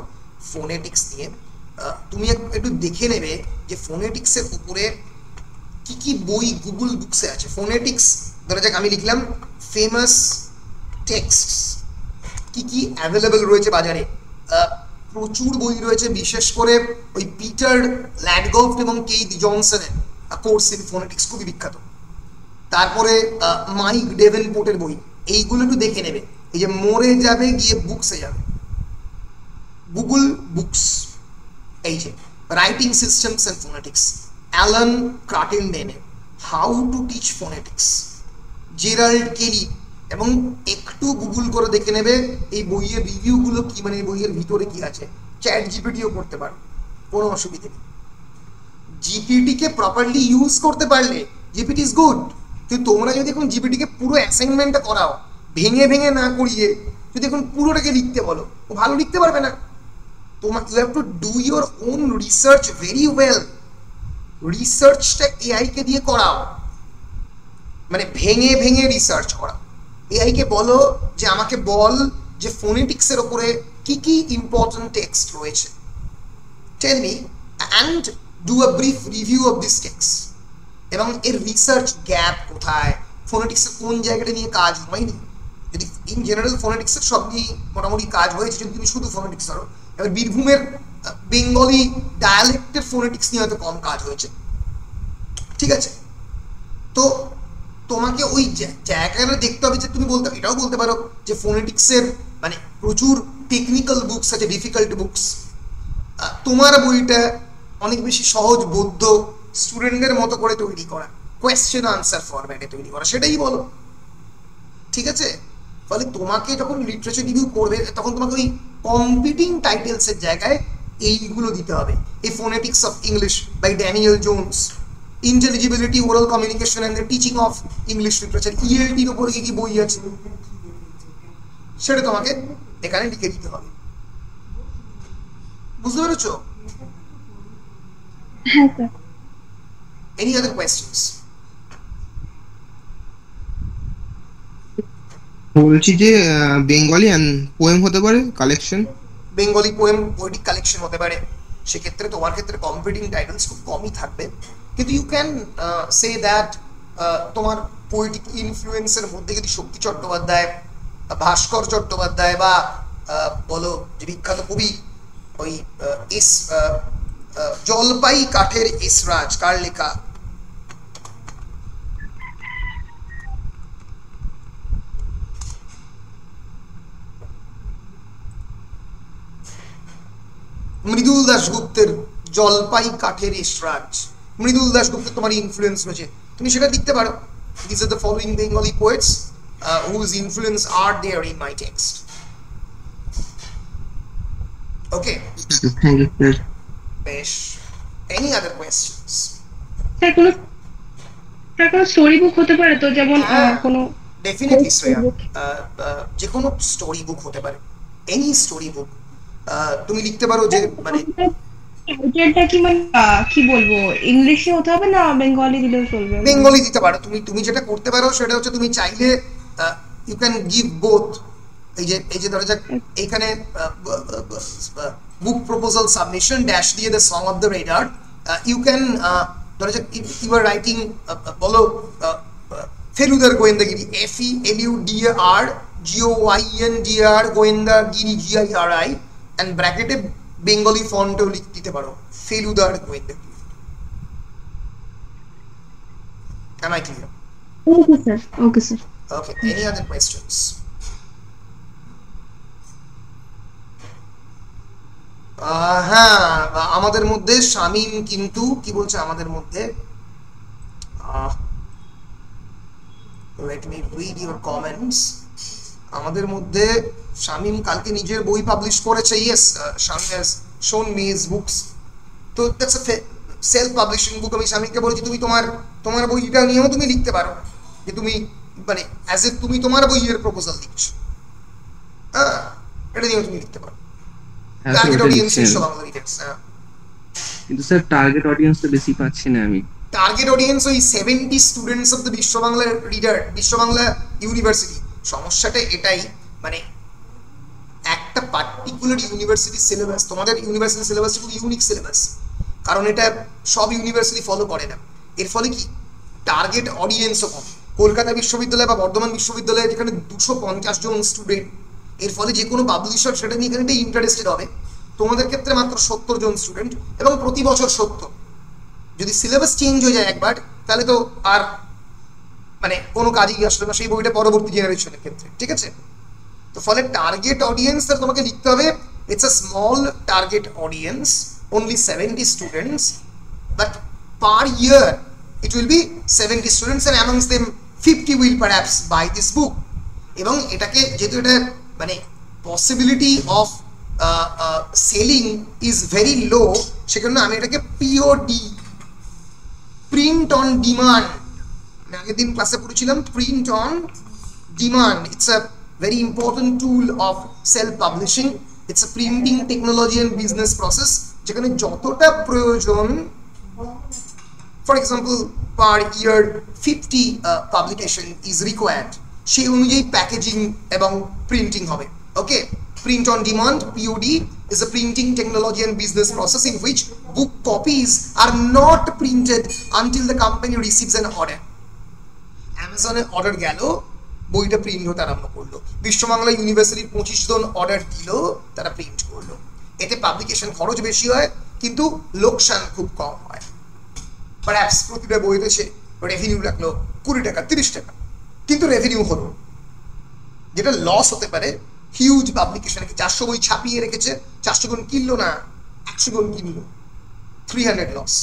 Speaker 1: ফোনেটিক্স নিয়ে তুমি একটু দেখে নেবে যে ফোনেটিক্সের উপরে কি কি বই গুগল বুকসে আছে। ফোনেটিক্স ধরা যাক আমি লিখলাম ফেমাস টেক্সটস, কি কি অ্যাভেলেবল রয়েছে বাজারে। প্রচুর বই রয়েছে, বিশেষ করে ওই পিটার ল্যাডগফট এবং কেইথ জনসনের কোর্স ইন ফোনেটিক্স খুবই বিখ্যাত। তারপরে মাইক ডেভেনপোর্টের বই, এইগুলো একটু দেখে নেবে। এই যে মরে যাবে গিয়ে বুকসে যাবে, গুগল বুকস, এই যে writing systems and phonetics, Alan ক্রাটেনডেনের how to teach phonetics, Gerald Kelly, এবং একটু গুগল করে দেখে নেবে এই বইয়ের রিভিউগুলো কি, মানে এই বইয়ের ভিতরে কি আছে। চ্যাট জিপিটিও করতে পারো, কোনো অসুবিধে নেই। জিপিটিকে প্রপারলি ইউজ করতে পারলে জিপিটি ইজ গুড। কিন্তু তোমরা যদি এখন জিপিটিকে পুরো অ্যাসাইনমেন্টটা করাও, ভেঙে ভেঙে না করিয়ে যদি এখন পুরোটাকে লিখতে বলো, ও ভালো লিখতে পারবে না। তোমার you have to do your own research very well. রিসার্চটা এআই কে দিয়ে করাও, মানে ভেঙে ভেঙে রিসার্চ করা। এআই কে বলো যে আমাকে বল যে ফোনেটিক্সের ওপরে কি কি ইম্পর্টেন্ট টেক্সট রয়েছে, tell me and do a brief review of this text, এবং এর রিসার্চ গ্যাপ কোথায়, ফোনেটিক্সের কোন জায়গাটা নিয়ে কাজ হয়নি। যদি ইন জেনারেল ফোনেটিক্সের সব নিয়ে মোটামুটি কাজ হয়েছে, যদি তুমি শুধু ফোনেটিক্স ধরো। এবার বীরভূমের বেঙ্গলি ডায়ালেক্টের ফোনেটিক্স নিয়ে হয়তো কম কাজ হয়েছে, ঠিক আছে। তো তোমাকে ওই জায়গাটা দেখতে হবে যে তুমি এটাও বলতে পারো যে ফোনেটিক্সের মানে প্রচুর টেকনিক্যাল বুকস আছে, ডিফিকাল্ট বুকস। তোমার বইটা অনেক বেশি সহজ বোধ্য, স্টুডেন্টদের মতো করে তৈরি করা, কোয়েশ্চেন আনসার ফরম্যাটে তৈরি করা, সেটাই বলো, ঠিক আছে। ফলে তোমাকে যখন লিটারেচার রিভিউ করবে তখন তোমাকে ওই কম্পিটিং টাইটেলসের জায়গায় এইগুলো দিতে হবে। এই phonetics of English by Daniel Jones, intelligibility, oral communication and the teaching of English literature, ইএলটির উপরে কি কি বই আছে সেটা তোমাকে এখানে লিখে দিতে হবে। বুঝতে পেরেছো?
Speaker 4: হ্যাঁ স্যার।
Speaker 1: Any other questions?
Speaker 5: বলছি যে বেঙ্গলি পোয়েম হতে পারে collection,
Speaker 1: Bengali poem poetic collection হতে পারে। সেক্ষেত্রে তোমার ক্ষেত্রে কম্পিটিং টাইটেলস খুব কমই থাকবে, কিন্তু ইউ ক্যান সে দ্যাট তোমার পোয়েটিক ইনফ্লুয়েন্সের মধ্যে যদি শক্তি চট্টোপাধ্যায়, ভাস্কর চট্টোপাধ্যায়, বা বলো যে বিখ্যাত কবি ওই জলপাই কাঠের এসরাজ, কার লেখা? মৃদুল দাশগুপ্তের জলপাই কাঠের এসরাজ। মৃদুল দাশগুপ্তের তোমার ইনফ্লুয়েন্স রয়েছে, তুমি সেটা লিখতে পারো। This are the following Bengali poets whose influence are there in my text. Okay,
Speaker 5: thank you sir.
Speaker 1: বেশ, এনি আদার কোয়েশ্চেনস?
Speaker 4: স্যার কোনো স্টোরি বুক হতে পারে তো, যেমন কোনো
Speaker 1: ডেফিনেটলি শ্রেয়া, যে কোনো স্টোরি বুক হতে পারে, এনি স্টোরি বুক। তুমি লিখতে পারো যে মানে
Speaker 4: টাইটেলটা কি মানে কি বলবো, ইংলিশে হতে হবে না বেঙ্গলি দিলেও চলবে?
Speaker 1: বেঙ্গলি দিতে পারো। তুমি যেটা করতে পারো সেটা হচ্ছে তুমি চাইলে ইউ ক্যান গিভ বোথ। এই যে ধরো যাক এখানে বুক প্রপোজাল সাবমিশন ড্যাশ দিয়ে the song of the reader, you can ধরো যাক ইউ আর রাইটিং বলো ফেলুদার গোয়েন্দাগিরি, FELUDAR GOYNDR গোয়েন্দাগিরি GIRI অ্যান্ড ব্র্যাকেটে বেঙ্গলি ফন্টেও দিতে পারো ফেলুদার গোয়েন্দাগিরি। Am I clear?
Speaker 4: Okay sir, okay sir.
Speaker 1: Okay, any other questions? হ্যাঁ, আমাদের মধ্যে শামীম কিন্তু কি বলছে আমাদের মধ্যে, let me read your comments. আমাদের মধ্যে শামীম কালকে নিজের বই পাবলিশ করেছে। yes, Shamim has shown me his books. তো that's a সেলফ পাবলিশিং বুক। আমি শামীমকে বলেছি তুমি তোমার বইটা নিয়েও তুমি লিখতে পারো, যে তুমি মানে অ্যাজ এ তুমি তোমার বইয়ের প্রপোজাল লিখছো, হ্যাঁ এটা নিয়েও তুমি লিখতে পারো। Target audience Biswa Bangla readers.
Speaker 5: কিন্তু স্যার টার্গেট অডিয়েন্স তো বেশি পাচ্ছি না আমি।
Speaker 1: টার্গেট অডিয়েন্স ওই 70 students of the Biswa Bangla reader, Biswa Bangla university. সমস্যাটা এটাই, মানে একটা পার্টিকুলার ইউনিভার্সিটি সিলেবাস, তোমাদের ইউনিভার্সিটি সিলেবাসটা খুব ইউনিক সিলেবাস, কারণ এটা সব ইউনিভার্সিটি ফলো করে না। এর ফলে কি টার্গেট অডিয়েন্সও কম। কলকাতা বিশ্ববিদ্যালয় বা বর্ধমান বিশ্ববিদ্যালয়ে যেখানে 250 জন স্টুডেন্ট, এর ফলে যে কোনো পাবলিশার সেটা নিয়ে এখানে ইন্টারেস্টেড হবে। তোমাদের ক্ষেত্রে মাত্র 70 জন স্টুডেন্ট এবং প্রতি বছর 70। যদি সিলেবাস চেঞ্জ হয়ে যায় একবার, তাহলে তো আর মানে কোনো কাজই আসলে না সেই বইটা পরবর্তী জেনারেশনের ক্ষেত্রে, ঠিক আছে? তো ফলে টার্গেট অডিয়েন্স তোমাকে লিখতে হবে, it's a small target audience, only 70 students, but per year it will be 70 students and amongst them 50 will perhaps buy this book. এবং এটাকে যেহেতু এটা মানে possibility of selling is very low, সেজন্য আমি এটাকে POD, প্রিন্ট অন ডিমান্ড, আগের দিন ক্লাসে পড়েছিলাম print on demand. It's a very important tool of self-publishing. It's a printing technology and business process যেখানে যতটা প্রয়োজন, for example per year 50 publication is required, সেই অনুযায়ী প্যাকেজিং এবং প্রিন্টিং হবে। ওকে, print on demand POD is a printing technology and business process in which book copies are not printed until the company receives an order. অ্যামাজনে order গেল, বইটা print হতে আরম্ভ করলো, বিশ্ববাংলা ইউনিভার্সিটির 25 জন অর্ডার দিল, তারা প্রিন্ট করলো। এতে পাবলিকেশন খরচ বেশি হয় কিন্তু লোকসান খুব কম হয়। পারহ্যাপস প্রতিটা বইতে সে রেভিনিউ লাগলো 20 টাকা 30 টাকা, কিন্তু রেভিনিউ হলো। যেটা লস হতে পারে হিউজ পাবলিকেশন, 400 বই ছাপিয়ে রেখেছে, 400 জন কিনলো না, 100 জন কিনলো, 300 লস।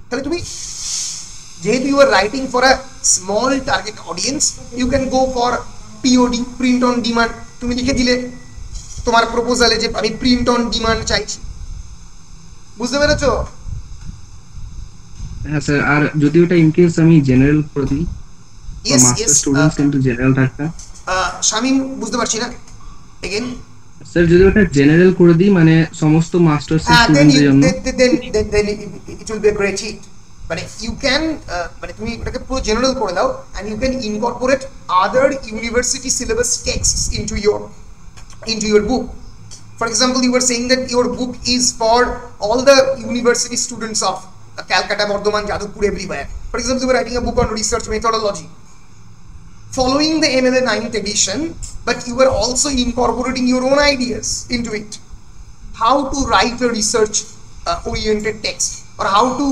Speaker 1: তাহলে তুমি যেহেতু you are writing for a small target audience, you can go for POD, print on demand. তুমি লিখে দিলে তোমার প্রপোজালে যে আমি প্রিন্ট অন ডিমান্ড চাইছি, বুঝতে পেরেছো?
Speaker 5: হ্যাঁ স্যার, আর যদি ওটা ইন কেস আমি জেনারেল করে দিই, মাস্টার স্টুডেন্টস কিন্তু জেনারেল থাকবে।
Speaker 1: শামীম বুঝতে পারছি না, এগেইন
Speaker 5: স্যার যদি ওটা জেনারেল করে দিই মানে সমস্ত মাস্টার্স স্টুডেন্টদের জন্য,
Speaker 1: then it will be a great hit. মানে ইউ ক্যান মানে তুমি এটাকে পুরো জেনারেল করে দাও and you can incorporate other university syllabus texts into your book. For example, you were saying that your book is for all the university students of Calcutta, Bardhaman, Jadavpur, everywhere. For example, you were writing a book on research methodology following the MLA 9th edition, but you were also incorporating your own ideas into it. How to write a research oriented text, or how to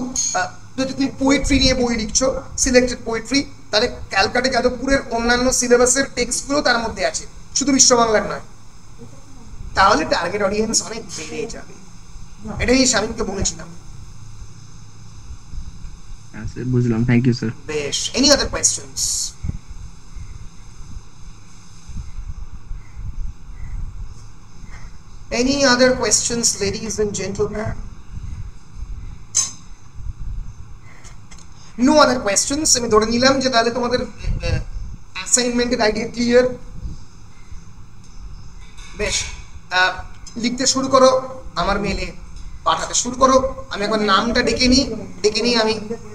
Speaker 1: যদি তুমি poetry নিয়ে বই লিখছো, selected poetry, তাহলে ক্যালকাটা যাদবপুরের অন্যান্য সিলেবাসের টেক্সটগুলো তার মধ্যে আছে, শুধু বিশ্ববাংলার নয়। তাহলে টার্গেট অডিয়েন্স অনেক বেড়ে যাবে। এটাই শামীমকে বলেছিলাম।
Speaker 5: হ্যাঁ স্যার বুঝলাম, থ্যাংক ইউ স্যার।
Speaker 1: বেশ, any other questions? Any other questions, ladies and gentlemen? No other questions. আমি ধরে নিলাম যে তাহলে তোমাদের অ্যাসাইনমেন্টের আইডিয়া ক্লিয়ার। বেশ, লিখতে শুরু করো, আমার মেলে পাঠাতে শুরু করো। আমি একবার নামটা ডেকে নিই আমি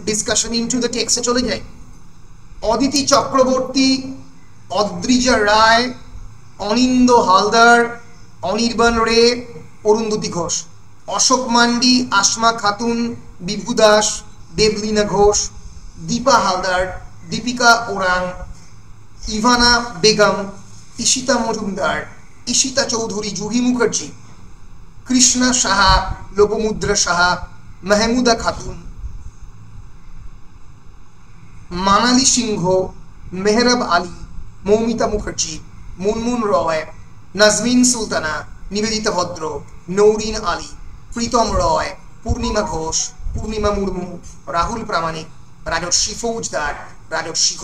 Speaker 1: ডিসকাশন ইনটু দ্য টেক্সটে চলে যাই। অদিতি চক্রবর্তী, অদ্রিজা রায়, অনিন্দ হালদার, অনির্বাণ রে, অরুন্ধতী ঘোষ, অশোক মান্ডি, আসমা খাতুন, বিভু দাস, দেবলীনা ঘোষ, দীপা হালদার, দীপিকা ওরাং, ইভানা বেগম, ঈশিতা মজুমদার, ঈশিতা চৌধুরী, জুহি মুখার্জি, কৃষ্ণা সাহা, লোপমুদ্রা সাহা, মেহমুদা খাতুন, মানালি সিংহ, মেহরাব আলী, মৌমিতা মুখার্জি, মুনমুন রয়, নাজমিন সুলতানা, নিবেদিতা ভদ্র, নৌরিন আলী, প্রীতম রয়, পূর্ণিমা ঘোষ, পূর্ণিমা মুর্মু, রাহুল প্রামাণিক, রাজশ্রী ফৌজদার, রাজশ্রী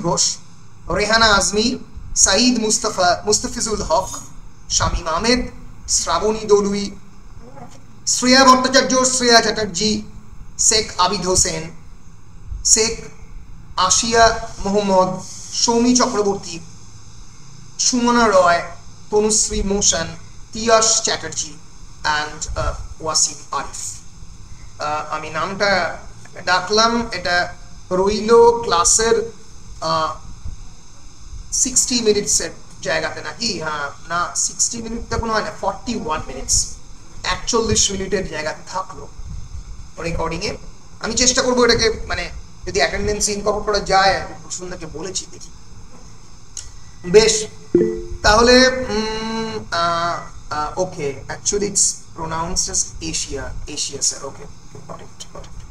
Speaker 1: ঘোষ, রেহানা আজমি, সাঈদ মুস্তাফিজুল হক, শামীম আহমেদ, শ্রাবণী দলুই, শ্রেয়া ভট্টাচার্য, শ্রেয়া চ্যাটার্জি, শেখ আবিদ হোসেন, শেখ আশিয়া মোহাম্মদ, সৌমি চক্রবর্তী, সুমনা রয়, তনুশ্রী মোশন, তিয়াস চ্যাটার্জি অ্যান্ড ওয়াসিম আরিফ। আমি নামটা ডাকলাম, এটা রইল ক্লাসের 60 মিনিটসের জায়গাতে নাকি? হ্যাঁ, না 60 মিনিটটা কোনো হয় না, 41 মিনিটস, 41 মিনিটের জায়গাতে থাকলো রেকর্ডিং এ। আমি চেষ্টা করবো এটাকে মানে যদি অ্যাটেন্ডেন্স ইনকর্পোরেট করা যায়, প্রসূনদাকে বলেছি, দেখি। বেশ, তাহলে okay, actually it's pronounced as Asia sir. Okay,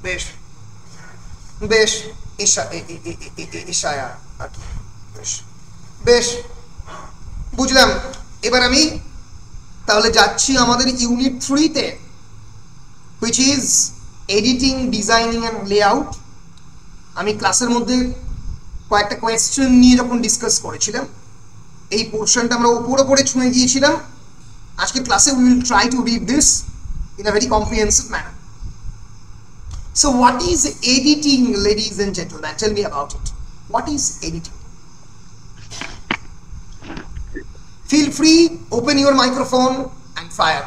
Speaker 1: বেশ বেশ, ইশায়া, বেশ বুঝলাম। এবার আমি তাহলে যাচ্ছি আমাদের unit 3-তে, which is editing, designing and layout। আমি ক্লাসের মধ্যে কয়েকটা কোয়েশ্চেন নিয়ে যখন ডিসকাস করেছিলাম, এই পোর্শনটা আমরা উপরে ছুঁয়ে গিয়েছিলাম। আজকে ক্লাসে we will try to read this in a very comprehensive manner. So what is editing, ladies and gentlemen? Tell me about it. What is editing? Feel free, open your microphone and fire.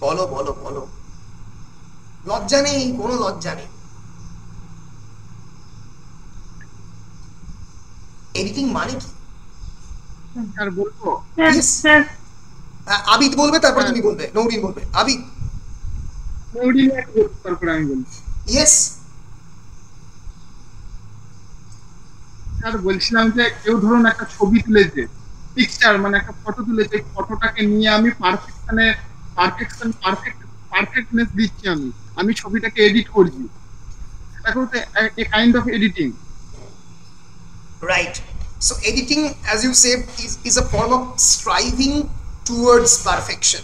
Speaker 1: বলো বলো বলো, লজ্জা নেই, কোনো লজ্জা নেই। Editing মানে কি
Speaker 3: স্যার বলবো?
Speaker 1: আবিদ বলবে, তারপর তুমি বলবে, নৌরিন বলবে। আবিদ,
Speaker 3: নৌরিন তারপর আমি বলবো।
Speaker 1: ইয়েস
Speaker 3: স্যার, বলছিলাম যে কেউ ধরুন একটা ছবি তুলেছে, পিকচার মানে একটা ফটো তুলেছে, ফটোটাকে নিয়ে আমি পারফেক্টনেস দিচ্ছি, আমি ছবিটাকে এডিট করছি, এটা হচ্ছে a kind of editing.
Speaker 1: Right. So editing, as you say, is a form of striving towards perfection.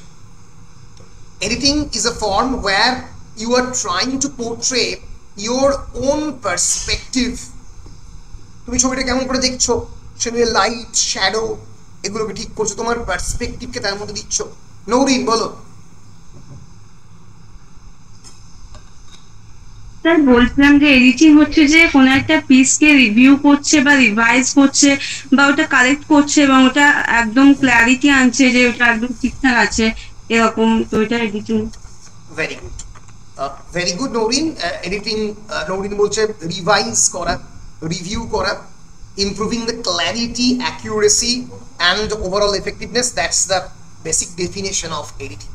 Speaker 1: Editing is a form where you are trying to portray your own perspective. তুমি ছবিটা কেমন করে দেখছো, সেখানে light, shadow, এগুলোকে ঠিক করছো, তোমার পার্সপেক্টিভকে তার মধ্যে দিচ্ছ। নৌরিন বলো।
Speaker 2: স্যার বলছিলাম যে এডিটিং হচ্ছে যে কোনো একটা পিসকে রিভিউ করছে বা রিভাইজ করছে বা ওটা কারেক্ট করছে এবং ওটা একদম ক্ল্যারিটি আনছে যে ওটা একদম ঠিকঠাক আছে, এরকম, তো ওইটা editing.
Speaker 1: Very good Nourin. Editing, Nourin বলছে রিভাইজ করা, রিভিউ করা, improving the clarity, accuracy and overall effectiveness, that's the basic definition of editing.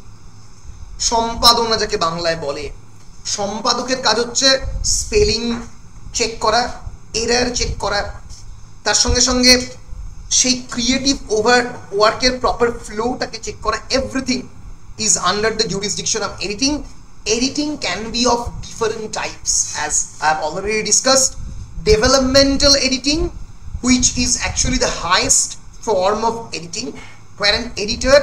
Speaker 1: সম্পাদনা যাকে বাংলায় বলে, সম্পাদকের কাজ হচ্ছে স্পেলিং চেক করা, এরার চেক করা, তার সঙ্গে সঙ্গে সেই ক্রিয়েটিভ ওয়ার্কের প্রপার ফ্লোটাকে চেক করা। Everything is under the jurisdiction of editing. Editing can be of different types, as I have already discussed. Developmental editing, which is actually the highest form of editing, where an editor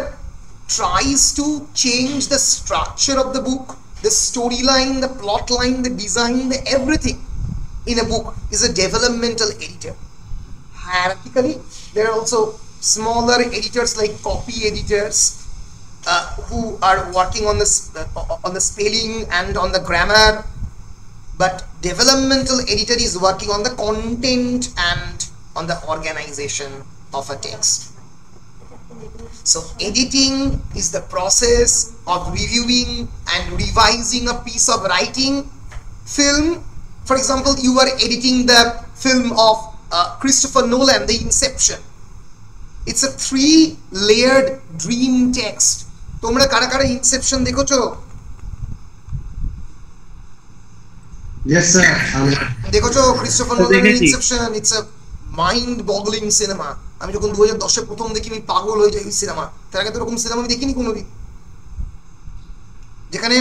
Speaker 1: tries to change the structure of the book, the storyline, the plot line, the design, the everything in a book is a developmental editor. Hierarchically, there are also smaller editors like copy editors, who are working on the spelling and on the grammar. but developmental editor is working on the content and on the organization of a text. So editing is the process of reviewing and revising a piece of writing. Film, for example, you are editing the film of Christopher Nolan, The Inception. It's a 3-layered dream text. তোমরা কারা কারা Inception দেখেছো?
Speaker 5: Yes sir.
Speaker 1: দেখেছো Christopher নোলানের Inception? It's a mind boggling cinema. আমি যখন 2010-এ প্রথম দেখি আমি পাগল হয়ে যাই এই সিনেমা। তার আগে তো এরকম সিনেমা আমি দেখিনি কোনোদিন, যেখানে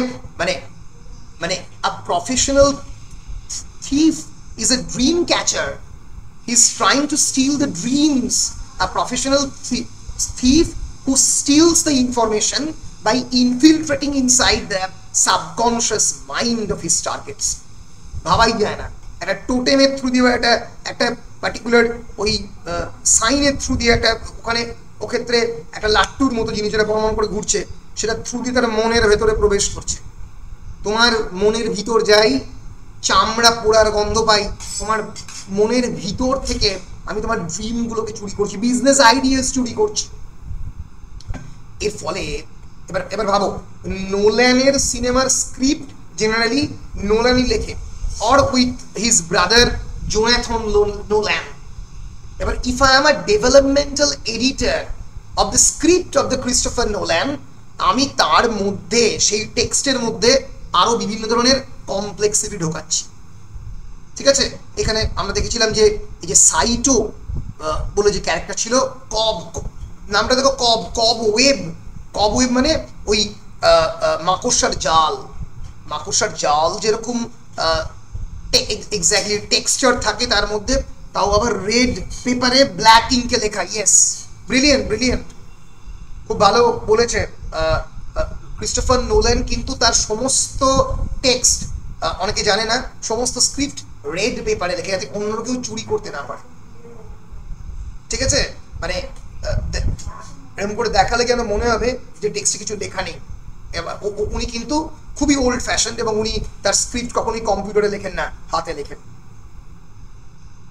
Speaker 1: মানে a professional thief is a dream catcher. He's trying to steal the dreams. A professional thief who steals the information by infiltrating inside the subconscious mind of his targets. ভাবাই যায় না, একটা টোটেমের থ্রু দিয়ে একটা পার্টিকুলার ওই সাইনের through দিয়ে একটা ওখানে ওক্ষেত্রে একটা লাট্টুর মতো জিনিস যেটা প্রমাণ করে ঘুরছে, সেটা থ্রু দিয়ে তার মনের ভেতরে প্রবেশ করছে। তোমার মনের ভিতর যাই, চামড়া পোড়ার গন্ধ পাই, তোমার মনের ভিতর থেকে আমি তোমার ড্রিমগুলোকে চুরি করছি, বিজনেস আইডিয়াস চুরি করছি। এর ফলে এবার ভাবো, নোল্যানের সিনেমার স্ক্রিপ্ট জেনারেলি নোল্যানই লেখে, or with his brother Jonathan Nolan. Ever if I am a developmental editor of the script of the Christopher Nolan, আমি তার মধ্যে সেই টেক্সটের মধ্যে আরো বিভিন্ন ধরনের কমপ্লেক্সিটি ঢোকাচ্ছি। ঠিক আছে, এখানে আমরা দেখেছিলাম যে এই যে সাইটো বলে যে ক্যারেক্টার ছিল, কব নামটা দেখো, কব ওয়েব মানে ওই মাকড়সার জাল যেরকম এক্স্যাক্টলি টেক্সচার থাকে তার মধ্যে, তাও আবার রেড পেপারে ব্ল্যাক ইঙ্কে লেখা। ইয়েস, ব্রিলিয়েন্ট, খুব ভালো বলেছে ক্রিস্টোফার নোল্যান। কিন্তু তার সমস্ত টেক্সট, অনেকে জানে না, সমস্ত স্ক্রিপ্ট রেড পেপারে লেখে, যাতে অন্য কেউ চুরি করতে না পারে। ঠিক আছে, মানে এরকম করে দেখালে কেন মনে হবে যে টেক্সটে কিছু লেখা নেই। উনি কিন্তু খুবই ওল্ড ফ্যাশন এবং উনি তার স্ক্রিপ্ট কখনোই কম্পিউটারে লেখেন না, হাতে লেখেন।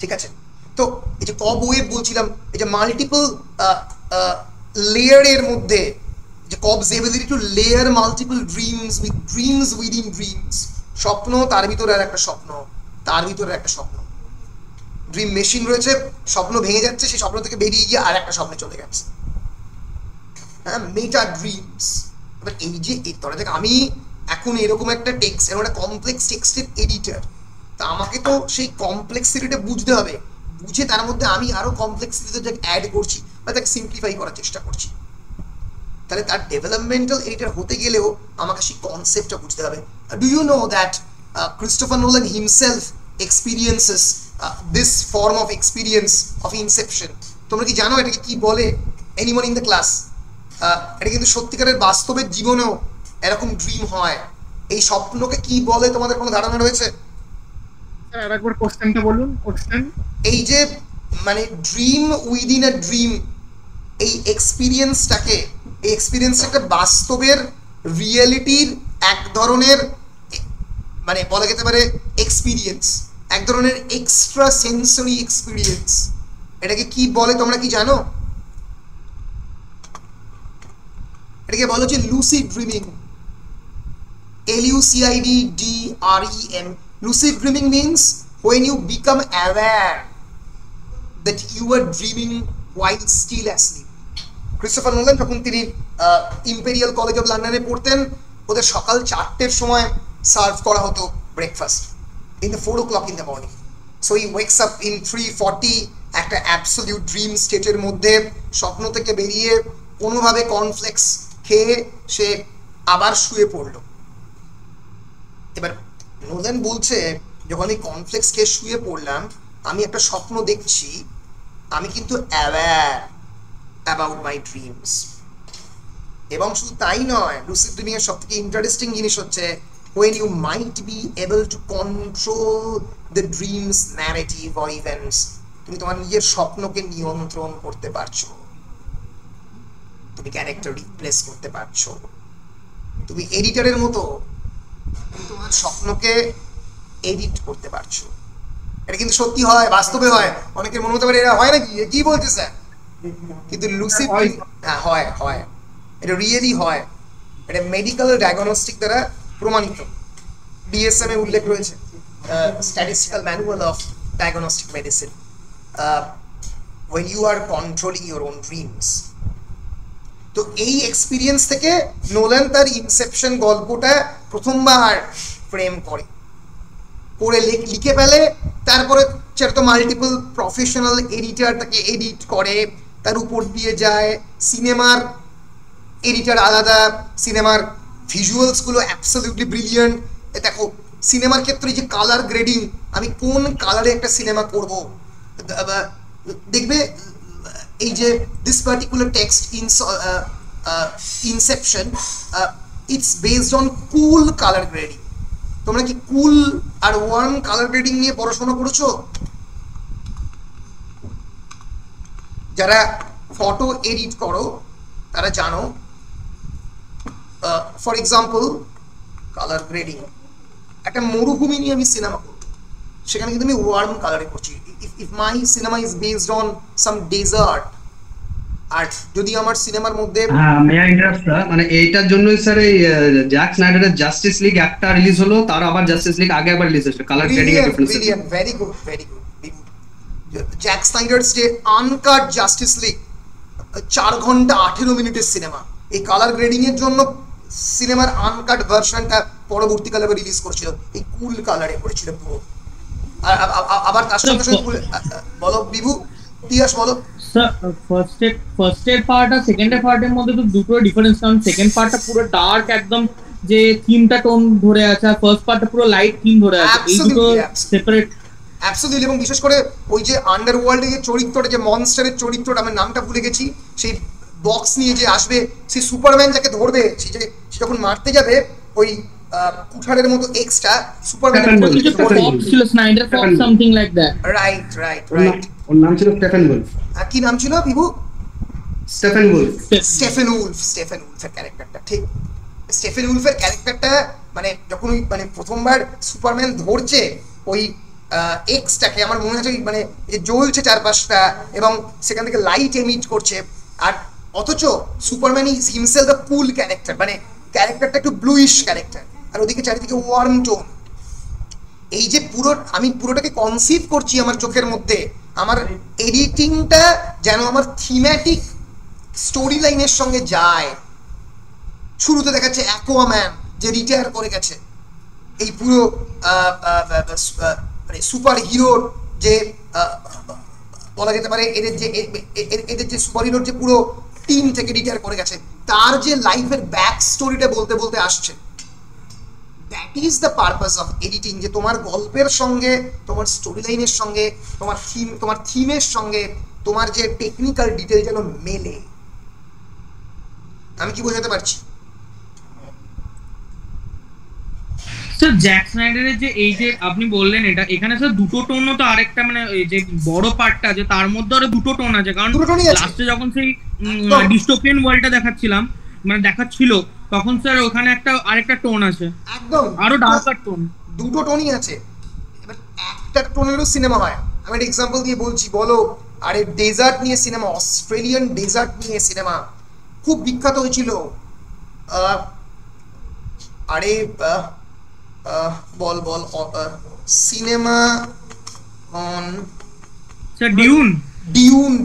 Speaker 1: ঠিক আছে, তো এই যে কব ওয়েব বলছিলাম, এই যে মাল্টিপল লেয়ারের মধ্যে, যে Cobb's ability to layer multiple dreams within dreams, স্বপ্ন, তার ভিতরে আর একটা স্বপ্ন, তার ভিতরে একটা স্বপ্ন, ড্রিম মেশিন রয়েছে, স্বপ্ন ভেঙে যাচ্ছে, সেই স্বপ্ন থেকে বেরিয়ে গিয়ে আর একটা স্বপ্নে চলে গেছে। হ্যাঁ, মেটা ড্রিমস। এবার এই যে তলা থেকে আমি এখন এরকম একটা টেক্সট, এরকম একটা কমপ্লেক্স টেক্সটের এডিটর, তা আমাকে তো সেই কমপ্লেক্সিটিটা বুঝতে হবে, বুঝে তার মধ্যে আমি আরো কমপ্লেক্সিটিতে অ্যাড করছি বা তাকে সিম্পলিফাই করার চেষ্টা করছি। তাহলে তার ডেভেলপমেন্টাল এডিটর হতে গেলেও আমাকে সেই কনসেপ্টটা বুঝতে হবে। Do you know that Christopher Nolan himself experiences this form of experience of inception? তোমরা কি জানো এটাকে কি বলে? Anyone in the class? এটা কিন্তু সত্যিকারের বাস্তবের জীবনেও এরকম ড্রিম হয়। এই স্বপ্নকে কি বলে তোমাদের কোনো ধারণা রয়েছে?
Speaker 3: স্যার আরেকবার কোশ্চেনটা বলুন। কোশ্চেন
Speaker 1: এই যে মানে ড্রিম উইদিন আ ড্রিম, এই এক্সপিরিয়েন্সটাকে, এই এক্সপিরিয়েন্সটা বাস্তবের রিয়েলিটির এক ধরনের, মানে বলা যেতে পারে এক্সপিরিয়েন্স, এক ধরনের এক্সট্রা সেন্সরি এক্সপিরিয়েন্স। এটাকে কি বলে তোমরা কি জানো? এটাকে বলা হচ্ছে lucid dreaming, LUCIDDREM। Lucid dreaming means when you become aware that you are dreaming while still asleep. Christopher Nolan যখন তিনি ইম্পেরিয়াল কলেজ অফ লন্ডনে পড়তেন, ওদের সকাল 4টের সময় সার্ভ করা হতো breakfast in the 4 o'clock in the morning. So he wakes up in 3:40, একটা অ্যাবসলিউট ড্রিম স্টেটের মধ্যে, স্বপ্ন থেকে বেরিয়ে কোনোভাবে কর্নফ্লেক্স খেয়ে সে আবার শুয়ে পড়লো। এবার নোলান বলছে, যখন এই কর্নফ্লেক্স খেয়ে শুয়ে পড়লাম, আমি একটা স্বপ্ন দেখছি, আমি কিন্তু অ্যাওয়্যার অ্যাবাউট মাই ড্রিমস। এবং শুধু তাই নয়, লুসিড ড্রিমিং এর সবথেকে ইন্টারেস্টিং জিনিস হচ্ছে when you might be able to control the dreams narrative or events. তুমি তোমার নিজের স্বপ্নকে নিয়ন্ত্রণ করতে পারছো, তুমি ক্যারেক্টার রিপ্লেস করতে পারছো, তুমি এডিটরের মতো তুমি তোমার স্বপ্নকে এডিট করতে পারছো। এটা কিন্তু সত্যি হয়, বাস্তবে হয়। অনেকের মনে হতে পারে এটা হয় নাকি, কি বলছে স্যার, কিন্তু লুসিড হয় হয়, এটা রিয়েলি হয়। এটা মেডিকেল ডায়াগনস্টিক দ্বারা প্রমাণিত, DSM এ উল্লেখ রয়েছে, statistical manual of diagnostic medicine, when you are controlling your own dreams. তো এই এক্সপিরিয়েন্স থেকে নোলান তার ইনসেপশন গল্পটা প্রথমবার ফ্রেম করে লিখে ফেলে। তারপরে সেটা তো মাল্টিপল প্রফেশনাল এডিটর তাকে এডিট করে, তার উপর দিয়ে যায় সিনেমার এডিটর আলাদা, সিনেমার ভিজুয়ালসগুলো অ্যাবসলিউটলি ব্রিলিয়েন্ট। দেখো সিনেমার ক্ষেত্রে যে কালার গ্রেডিং, আমি কোন কালারে একটা সিনেমা করব, দেখবে এই যে this particular text Inception, it's based on cool colour grading. তোমরা কি কুল আর ওয়ার্ম কালার গ্রেডিং নিয়ে পড়াশোনা করেছো? যারা ফটো এডিট করো তারা জানো। ফর এক্সাম্পল কালার গ্রেডিং, একটা মরুভূমি নিয়ে আমি সিনেমা করব, সেখানে কিন্তু আমি ওয়ার্ম কালারে করছি। If my cinema is based on some desert, আর যদি আমার সিনেমার মধ্যে
Speaker 5: মানে এইটার জন্যই স্যার এই জ্যাক স্নাইডারের জাস্টিস লিগ একটা রিলিজ হলো, তার আবার জাস্টিস লিগ আগে একবার রিলিজ হয়েছে, কালার গ্রেডিং এর difference.
Speaker 1: Very good Jack Snyder's যে আনকাট জাস্টিস লিগ 4 ঘন্টা 18 মিনিটের সিনেমা, এই কালার গ্রেডিং এর জন্য সিনেমার আনকাট ভার্সনটা পরবর্তীকালে রিলিজ করেছিল, এই কুল কালারে করেছিল পুরো। আবার তার সঙ্গে সঙ্গে বলো বিভু, তিয়াস বলো।
Speaker 6: ফার্স্ট এর পার্ট আর সেকেন্ড এর পার্টের মধ্যে তো দুটো ডিফারেন্স, কারণ সেকেন্ড পার্টটা পুরো ডার্ক একদম যে থিমটা টোন ধরে আছে, আর ফার্স্ট পার্টটা পুরো লাইট থিম ধরে আছে, এই দুটো সেপারেট।
Speaker 1: অ্যাবসলিউটলি। এবং বিশেষ করে ওই যে আন্ডারওয়ার্ল্ডে যে চরিত্রটা, যে মনস্টারের চরিত্রটা, আমি নামটা ভুলে গেছি, সেই বক্স নিয়ে যে আসবে, সেই সুপারম্যান যাকে ধরবে, সে যখন মারতে যাবে, ওই কুঠারের মতো এক্সটা সুপারম্যান
Speaker 6: ছিল, Snyder Fox something like that.
Speaker 1: Right.
Speaker 5: ওর নাম ছিল স্টেফেন উলফ।
Speaker 1: কি নাম ছিল বিভু?
Speaker 5: স্টেফেন উলফ।
Speaker 1: স্টেফেন উলফের ক্যারেক্টারটা, ঠিক। স্টেফেন উলফের ক্যারেক্টারটা মানে যখন ওই মানে প্রথমবার সুপারম্যান ধরছে ওই এক্সটাকে, আমার মনে হচ্ছে মানে যে জ্বলছে চারপাশটা এবং সেখান থেকে লাইট এমিট করছে, আর অথচ Superman is himself the cool character, মানে ক্যারেক্টারটা একটু ব্লুইশ ক্যারেক্টার, আর ওদিকে চারিদিকে ওয়ার্ম টোন। এই যে আমি পুরোটাকে কনসিভ করছি আমার চোখের মধ্যে, আমার এডিটিংটা যেন আমার থিম্যাটিক স্টোরি লাইনের সঙ্গে যায়। শুরুতে দেখাচ্ছে অ্যাকোয়াম্যান যে রিটায়ার করে গেছে, এই পুরো সুপার হিরোর যে বলা যেতে পারে এদের যে সুপার হিরোর যে পুরো টিম থেকে রিটায়ার করে গেছে, তার যে লাইফের ব্যাক স্টোরিটা বলতে বলতে আসছে। That is the purpose of editing, যে তোমার গল্পের সঙ্গে, তোমার স্টোরি লাইনের সঙ্গে, তোমার থিমের সঙ্গে তোমার যে টেকনিক্যাল ডিটেল যেন মেলে। আমি কি বোঝাতে পারছি?
Speaker 6: স্যার জ্যাক স্নাইডারের যে এই যে আপনি বললেন এটা, এখানে স্যার দুটো টোনও তো আরেকটা, মানে এই যে বড় পার্টটা আছে তার মধ্যে আরো দুটো টোন আছে, কারণ লাস্টে যখন সেই ডিস্টোপিয়ান ওয়ার্ল্ডটা দেখাচ্ছিল তখন স্যার ওখানে আরেকটা টোন আছে, একদম আরো ডার্কার টোন।
Speaker 1: দুটো টোনই আছে। এবার একটা টোনেরও সিনেমা হয়, আমি একটা এক্সাম্পল দিয়ে বলছি, বলো। আরে ডেজার্ট নিয়ে সিনেমা, অস্ট্রেলিয়ান ডেজার্ট নিয়ে সিনেমা খুব বিখ্যাত হয়েছিল। আরে বল সিনেমা অন
Speaker 6: স্যার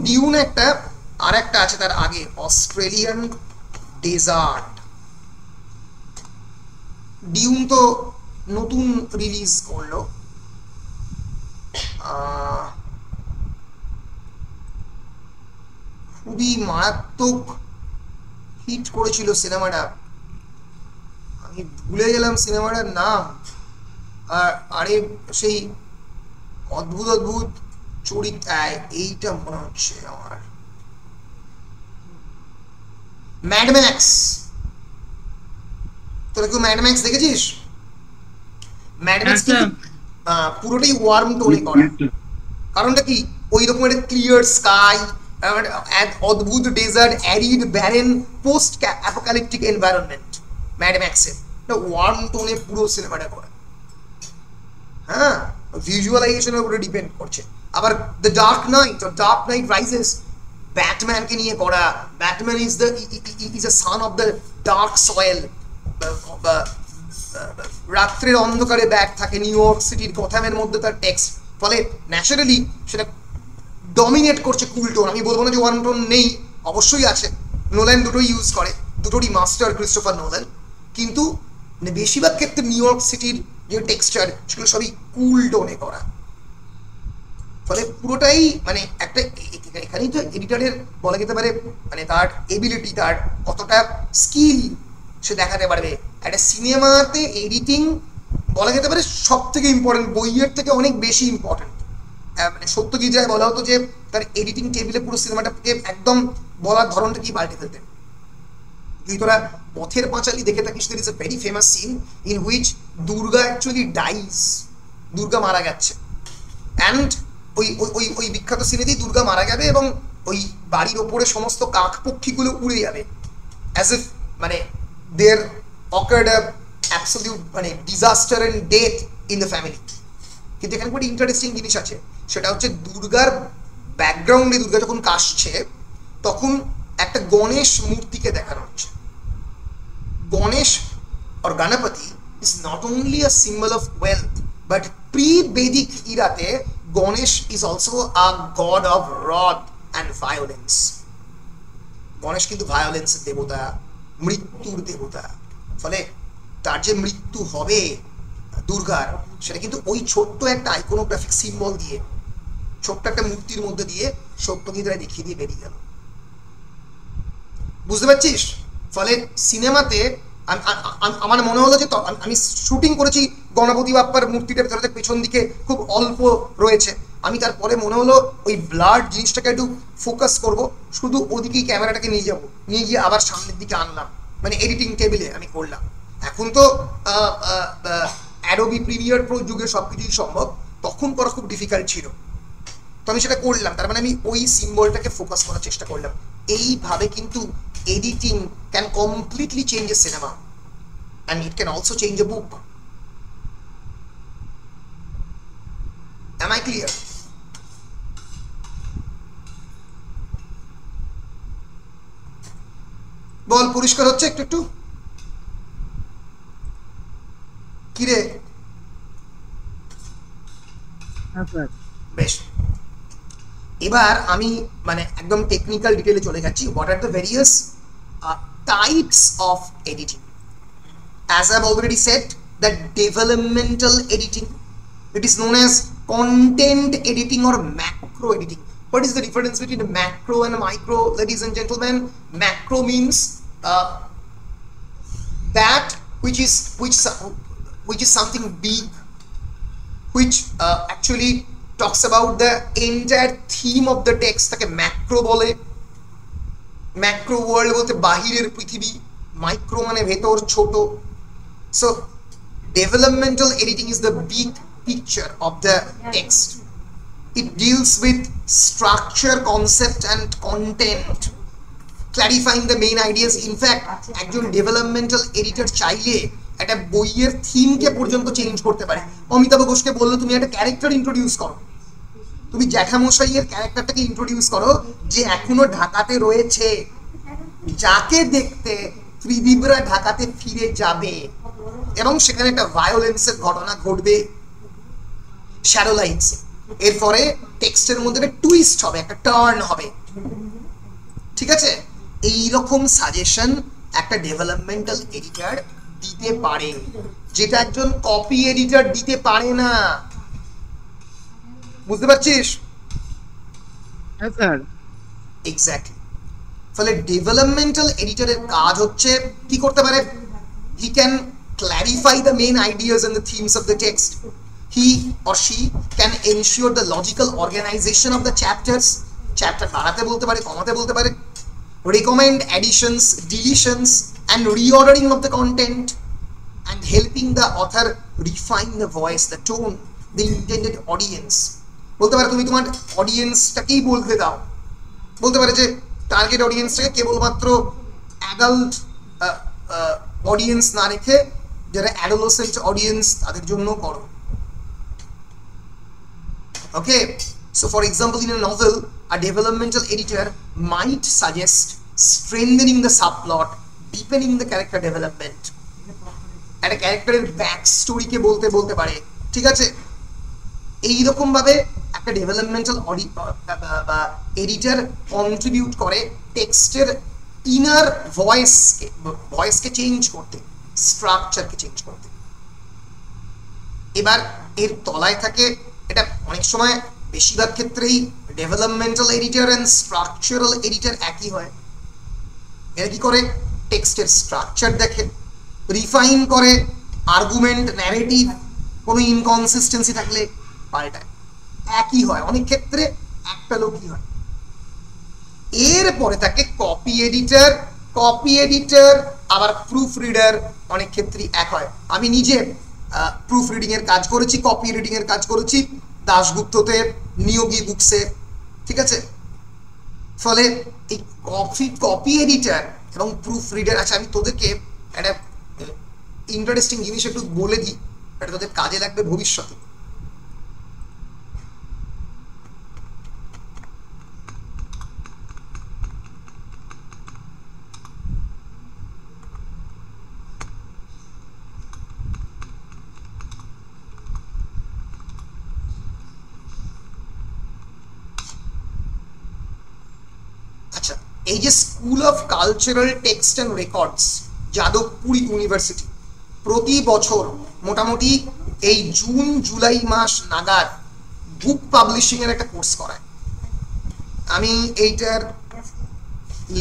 Speaker 1: ডিউন একটা, আর একটা আছে তার আগে, অস্ট্রেলিয়ান ডেজার্ট। ডিউন তো নতুন রিলিজ করলো, খুবই মারাত্মক হিট করেছিল সিনেমাটা, আমি ভুলে গেলাম সিনেমাটার নাম। আরে সেই অদ্ভুত চরিত্র, এইটা মনে হচ্ছে আমার, ম্যাড ম্যাক্স। তোরা কেউ ম্যাড ম্যাক্স দেখেছিস? ম্যাড ম্যাক্স কিন্তু পুরোটাই ওয়ার্ম টোনে করা। কারণটা কি? ওই রকম একটা ক্লিয়ার স্কাই, অদ্ভুত desert, arid, barren, post apocalyptic environment Mad ম্যাক্সের, ওয়ার্ম টোনে পুরো সিনেমাটা করা। হ্যাঁ, ভিজুয়ালাইজেশনের উপরে ডিপেন্ড করছে। আবার দ্য ডার্ক নাইট রাইজেস, ব্যাটম্যানকে নিয়ে করা, Batman is a son of the dark soil, রাত্রের অন্ধকারে ব্যাট থাকে, নিউ ইয়র্ক সিটির গথামের মধ্যে তার টেক্সট, ফলে ন্যাচারালি সেটা ডমিনেট করছে কুল টোন। আমি বলবো না যে ওয়ান টোন নেই, অবশ্যই আছে, নোল্যান দুটোই ইউজ করে, দুটোরই মাস্টার ক্রিস্টোফার নোল্যান, কিন্তু বেশিরভাগ ক্ষেত্রে নিউ ইয়র্ক সিটির যে টেক্সচার সেগুলো সবই কুল টোনে করা, ফলে পুরোটাই মানে একটা এখানেই তো এডিটারের বলা যেতে পারে মানে তার এবিলিটি, তার কতটা স্কিল সে দেখাতে পারবে। একটা সিনেমাতে এডিটিং বলা যেতে পারে সব থেকে ইম্পর্টেন্ট, বইয়ের থেকে অনেক বেশি ইম্পর্টেন্ট। মানে সত্যজিৎ রায় বলা হতো যে তার এডিটিং টেবিলে পুরো সিনেমাটাকে একদম বলার ধরনটা কি পাল্টে ফেলতেন। যদি তোরা পথের পাঁচালী দেখে থাকিস, there is a very famous scene in which Durga actually dies, Durga মারা গেছে, অ্যান্ড ওই বিখ্যাত সিনেতেই দুর্গা মারা যাবে এবং ওই বাড়ির ওপরে সমস্ত কাক পক্ষীগুলো উড়ে যাবে, অ্যাজ ইফ মানে there occurred a absolute মানে disaster and death in the family। কিন্তু এখানে খুব ইন্টারেস্টিং জিনিস আছে, সেটা হচ্ছে দুর্গার ব্যাকগ্রাউন্ডে দুর্গা যখন কাশছে তখন একটা গণেশ মূর্তিকে দেখানো হচ্ছে। Ganesh or Ganapati is not only a symbol of wealth, but pre-Vedic ইরাতে Ganesh is also a god of wrath and violence। Ganesh কিন্তু ভায়োলেন্সের দেবতা, মৃত্যুর দেবতা, ফলে তার যে মৃত্যু হবে দুর্গার সেটা কিন্তু ওই ছোট্ট একটা আইকোনোগ্রাফিক সিম্বল দিয়ে, ছোট্ট একটা মূর্তির মধ্যে দিয়ে সত্যজিৎ রায় দেখিয়ে দিয়ে বেরিয়ে গেল, বুঝতে পারছিস? ফলে সিনেমাতে আমার মনে হলো যে আমি শুটিং করেছি গণপতি বাপ্পার মূর্তিটার ভেতরে পেছন দিকে খুব অল্প রয়েছে, আমি তারপরে মনে হলো ওই ব্লাড জিনিসটাকে একটু ফোকাস করব, শুধু ওদিকেই ক্যামেরাটাকে নিয়ে যাব, নিয়ে গিয়ে আবার সামনের দিকে আনলাম, মানে এডিটিং টেবিলে আমি করলাম। এখন তো অ্যাডোবি প্রিমিয়ার প্রো যুগে সবকিছুই সম্ভব, তখন করা খুব ডিফিকাল্ট ছিল, তো আমি সেটা করলাম। তার মানে আমি ওই সিম্বলটাকে ফোকাস করার চেষ্টা করলাম। এইভাবে কিন্তু editing can completely change A cinema, and it can also change A book. Am I clear? বল, পরিষ্কার হচ্ছে একটু একটু? কিরে? বেশ, এবার আমি মানে একদম টেকনিক্যাল ডিটেইলে চলে যাচ্ছি। What are the various types of editing? As I've already said, that developmental editing, it is known as content editing or macro editing. What is the difference between a macro and a micro, ladies and gentlemen? Macro means that which is something big, which actually talks about the entire theme of the text, তাকে macro বলে। Macro world বলতে বাহিরের পৃথিবী, micro মানে ভেতর, ছোট। So developmental editing is the big picture of the text. It deals with structure, concept and content, clarifying the main ideas. In fact, একজন developmental editor চাইলে একটা বইয়ের থিমকে পর্যন্ত চেঞ্জ করতে পারে। অমিতাভ ঘোষকে বললো তুমি একটা ক্যারেক্টার ইন্ট্রোডিউস করো, তুমি জ্যাঠামশাইয়ের ক্যারেক্টারটাকে ইন্ট্রোডিউস করো যে এখনো ঢাকাতে রয়েছে, যাকে দেখতে ত্রিদিবরা ঢাকাতে ফিরে যাবে এবং সেখানে একটা ভায়োলেন্সের ঘটনা ঘটবে শ্যাডো লাইটসে। এরপরে টেক্সটের মধ্যে একটা টুইস্ট হবে, একটা টার্ন হবে, ঠিক আছে? এইরকম সাজেশন একটা ডেভেলপমেন্টাল এডিটর দিতে পারে, যেটা একজন কপি এডিটর দিতে পারে না। বুঝতে পারছিস?
Speaker 3: হ্যাঁ স্যার,
Speaker 1: এক্স্যাক্টলি। ফলে ডেভেলপমেন্টাল এডিটরের কাজ হচ্ছে কি করতে পারে? He can clarify the main ideas and the themes of the text. He or she can ensure the logical organization of the chapters. Chapter বাড়াতে বলতে পারে, কমাতে বলতে পারে, recommend additions, deletions and reordering of the content, and helping the author refine the voice, the tone, the intended audience. বলতে পারে তুমি তোমার অডিয়েন্সটাকেই বলতে দাও, বলতে পারে যে টার্গেট অডিয়েন্সটাকে কেবলমাত্র অ্যাডাল্ট অডিয়েন্স না রেখে যারা অ্যাডোলেসেন্ট অডিয়েন্স তাদের জন্য করো। Okay, so for example, in a novel, a developmental editor might suggest strengthening the subplot, deepening the character development. একটা ক্যারেক্টারের ব্যাক স্টোরিকে বলতে পারে, ঠিক আছে? এইরকম ভাবে একটা ডেভেলপমেন্টাল বা এডিটর কন্ট্রিবিউট করে টেক্সটের ইনার ভয়েসকে চেঞ্জ করতে, স্ট্রাকচারকে চেঞ্জ করতে। এবার এর তলায় থাকে, এটা অনেক সময় বেশিরভাগ ক্ষেত্রেই developmental editor and structural editor একই হয়। এরা কি করে? টেক্সটের স্ট্রাকচার দেখে, রিফাইন করে, আর্গুমেন্ট, ন্যারেটিভ, কোনো ইনকনসিস্টেন্সি থাকলে পাল্টায়। একই হয়, অনেক ক্ষেত্রে একটা লোকই হয়। এরপরে থাকে কপি এডিটর আবার প্রুফ রিডার, অনেক ক্ষেত্রেই এক হয়। আমি নিজে প্রুফ রিডিং এর কাজ করেছি, কপি রিডিং এর কাজ করেছি দাশগুপ্ততে, নিয়োগী বুকসে, ঠিক আছে? ফলে এই কপি এডিটর এবং প্রুফ রিডার, আচ্ছা আমি তোদেরকে একটা ইন্টারেস্টিং জিনিস একটু বলে দিই, এটা তোদের কাজে লাগবে ভবিষ্যতে। আচ্ছা, এই যে school of cultural text and records, Jadavpur university, প্রতি বছর মোটামুটি এই জুন জুলাই মাস নাগাদ বুক পাবলিশিং এর একটা কোর্স করায়। আমি এইটার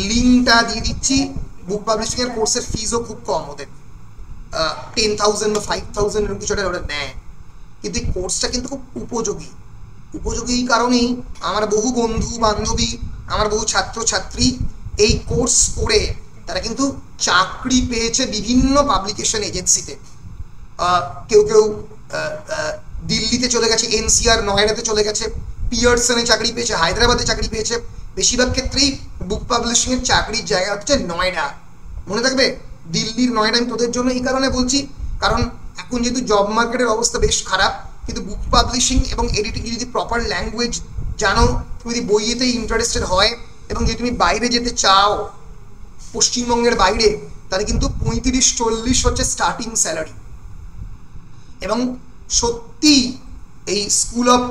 Speaker 1: লিঙ্কটা দিয়ে দিচ্ছি। বুক পাবলিশিং এর কোর্সের ফিজও খুব কম, ওদের 10,000 বা 5,000 এরকম কিছু ওরা নেয়, কিন্তু এই কোর্সটা কিন্তু খুব উপযোগী। এই কারণেই আমার বহু বন্ধু বান্ধবী, আমার বহু ছাত্রছাত্রী এই কোর্স করে তারা কিন্তু চাকরি পেয়েছে বিভিন্ন পাবলিকেশন এজেন্সিতে। কেউ দিল্লিতে চলে গেছে, এনসিআর নয়ডাতে চলে গেছে, পিয়ারসনে চাকরি পেয়েছে, হায়দ্রাবাদে চাকরি পেয়েছে। বেশিরভাগ ক্ষেত্রেই বুক পাবলিশিং এর চাকরির জায়গা হচ্ছে নয়ডা, মনে থাকবে। দিল্লির নয়ডা আমি তোদের জন্য এই কারণে বলছি, কারণ এখন যেহেতু জব মার্কেটের অবস্থা বেশ খারাপ, কিন্তু বুক পাবলিশিং এবং এডিটিং যদি প্রপার ল্যাঙ্গুয়েজ জানো, তুমি যদি বইয়েতে ইন্টারেস্টেড হয় এবং যদি তুমি বাইরে যেতে চাও, পশ্চিমবঙ্গের বাইরে, তাহলে কিন্তু 35-40 হচ্ছে স্টার্টিং স্যালারি। এবং সত্যি এই স্কুল অফ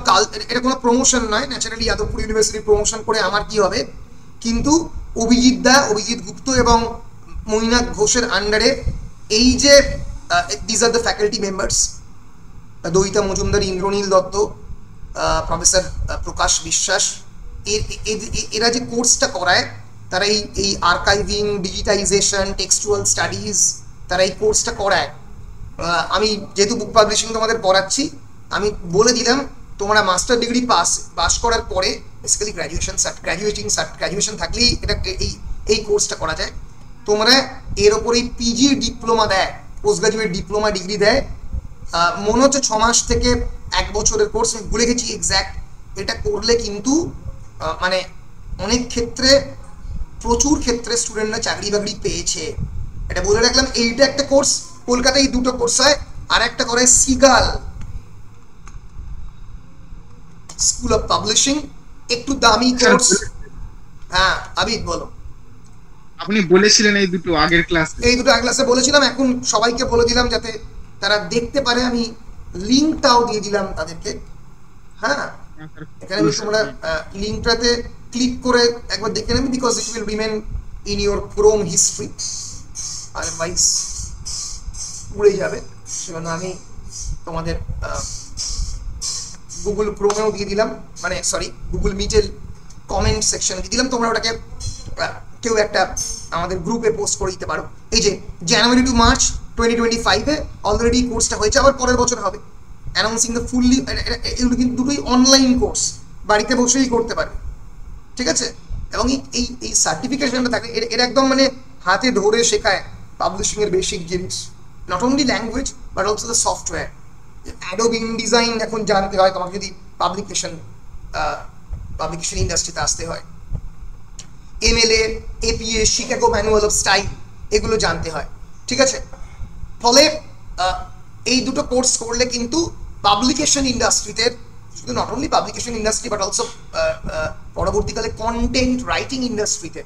Speaker 1: এটা কোনো প্রমোশন নয়, ন্যাচারালি যাদবপুর ইউনিভার্সিটি প্রমোশন করে আমার কি হবে, কিন্তু অভিজিৎ গুপ্ত এবং মৈনাক ঘোষের আন্ডারে এই যে this are the faculty members, Dayita Majumdar, Indranil Dutta, professor Prakash Biswas, এরা যে কোর্সটা করায়, তারা এই আর্কাইভিং, ডিজিটাইজেশন, টেক্সচুয়াল স্টাডিজ, তারা এই কোর্সটা করায়। আমি যেহেতু বুক পাবলিশিং তোমাদের পড়াচ্ছি, আমি বলে দিলাম তোমরা মাস্টার ডিগ্রি পাস করার পরে বেসিক্যালি গ্র্যাজুয়েশন থাকলেই এটা এই কোর্সটা করা যায়। তোমরা এর ওপরেই পিজি ডিপ্লোমা দেয়, পোস্ট গ্রাজুয়েট ডিপ্লোমা ডিগ্রি দেয়, মনে হচ্ছে 6 মাস থেকে 1 বছরের কোর্স, আমি ভুলে গেছি এক্স্যাক্ট। এটা করলে কিন্তু মানে অনেক ক্ষেত্রে, প্রচুর ক্ষেত্রে স্টুডেন্টরা চাকরি বাকরি পেয়েছে, এটা বলে রাখলাম। এইটা একটা কোর্স, কলকাতায় এই দুটো কোর্স হয়, আর একটা করে সিগাল স্কুল অফ পাবলিশিং, একটু দামি কোর্স। হ্যাঁ আবিদ বলো।
Speaker 3: আপনি বলেছিলেন এই দুটো আগের ক্লাসে
Speaker 1: বলেছিলাম, এখন সবাইকে বলে দিলাম যাতে তারা দেখতে পারে। আমি লিঙ্কটাও দিয়ে দিলাম তাদেরকে। হ্যাঁ, এখানে তোমরা লিঙ্কটাতে ক্লিক করে একবার দেখে নেবে, because it will remain in your Chrome history, otherwise উড়ে যাবে। সেজন্য আমি তোমাদের গুগল ক্রোমেও দিয়ে দিলাম, মানে সরি গুগল মিটের কমেন্ট সেকশনে দিয়ে দিলাম। তোমরা ওটাকে কেউ একটা আমাদের গ্রুপে পোস্ট করে দিতে পারো। এই যে জানুয়ারি টু মার্চ 2025-এ অলরেডি কোর্সটা হয়েছে, আবার পরের বছর হবে। অ্যানাউন্সিং দ্য ফুললি, এগুলো কিন্তু দুটোই অনলাইন কোর্স, বাড়িতে বসেই করতে পারবে, ঠিক আছে? এবং এই সার্টিফিকেশনটা থাকে, এর একদম মানে হাতে ধরে শেখায় পাবলিশিং এর বেসিক জিনিস, not only language but also the software. Adobe InDesign এখন জানতে হয় তোমাকে যদি পাবলিকেশন ইন্ডাস্ট্রিতে আসতে হয়, MLA, APA, Chicago manual of style, এগুলো জানতে হয়, ঠিক আছে? ফলে এই দুটো কোর্স করলে কিন্তু পাবলিকেশন ইন্ডাস্ট্রিতে শুধু not only publication industry but also পরবর্তীকালে কন্টেন্ট রাইটিং ইন্ডাস্ট্রিতে,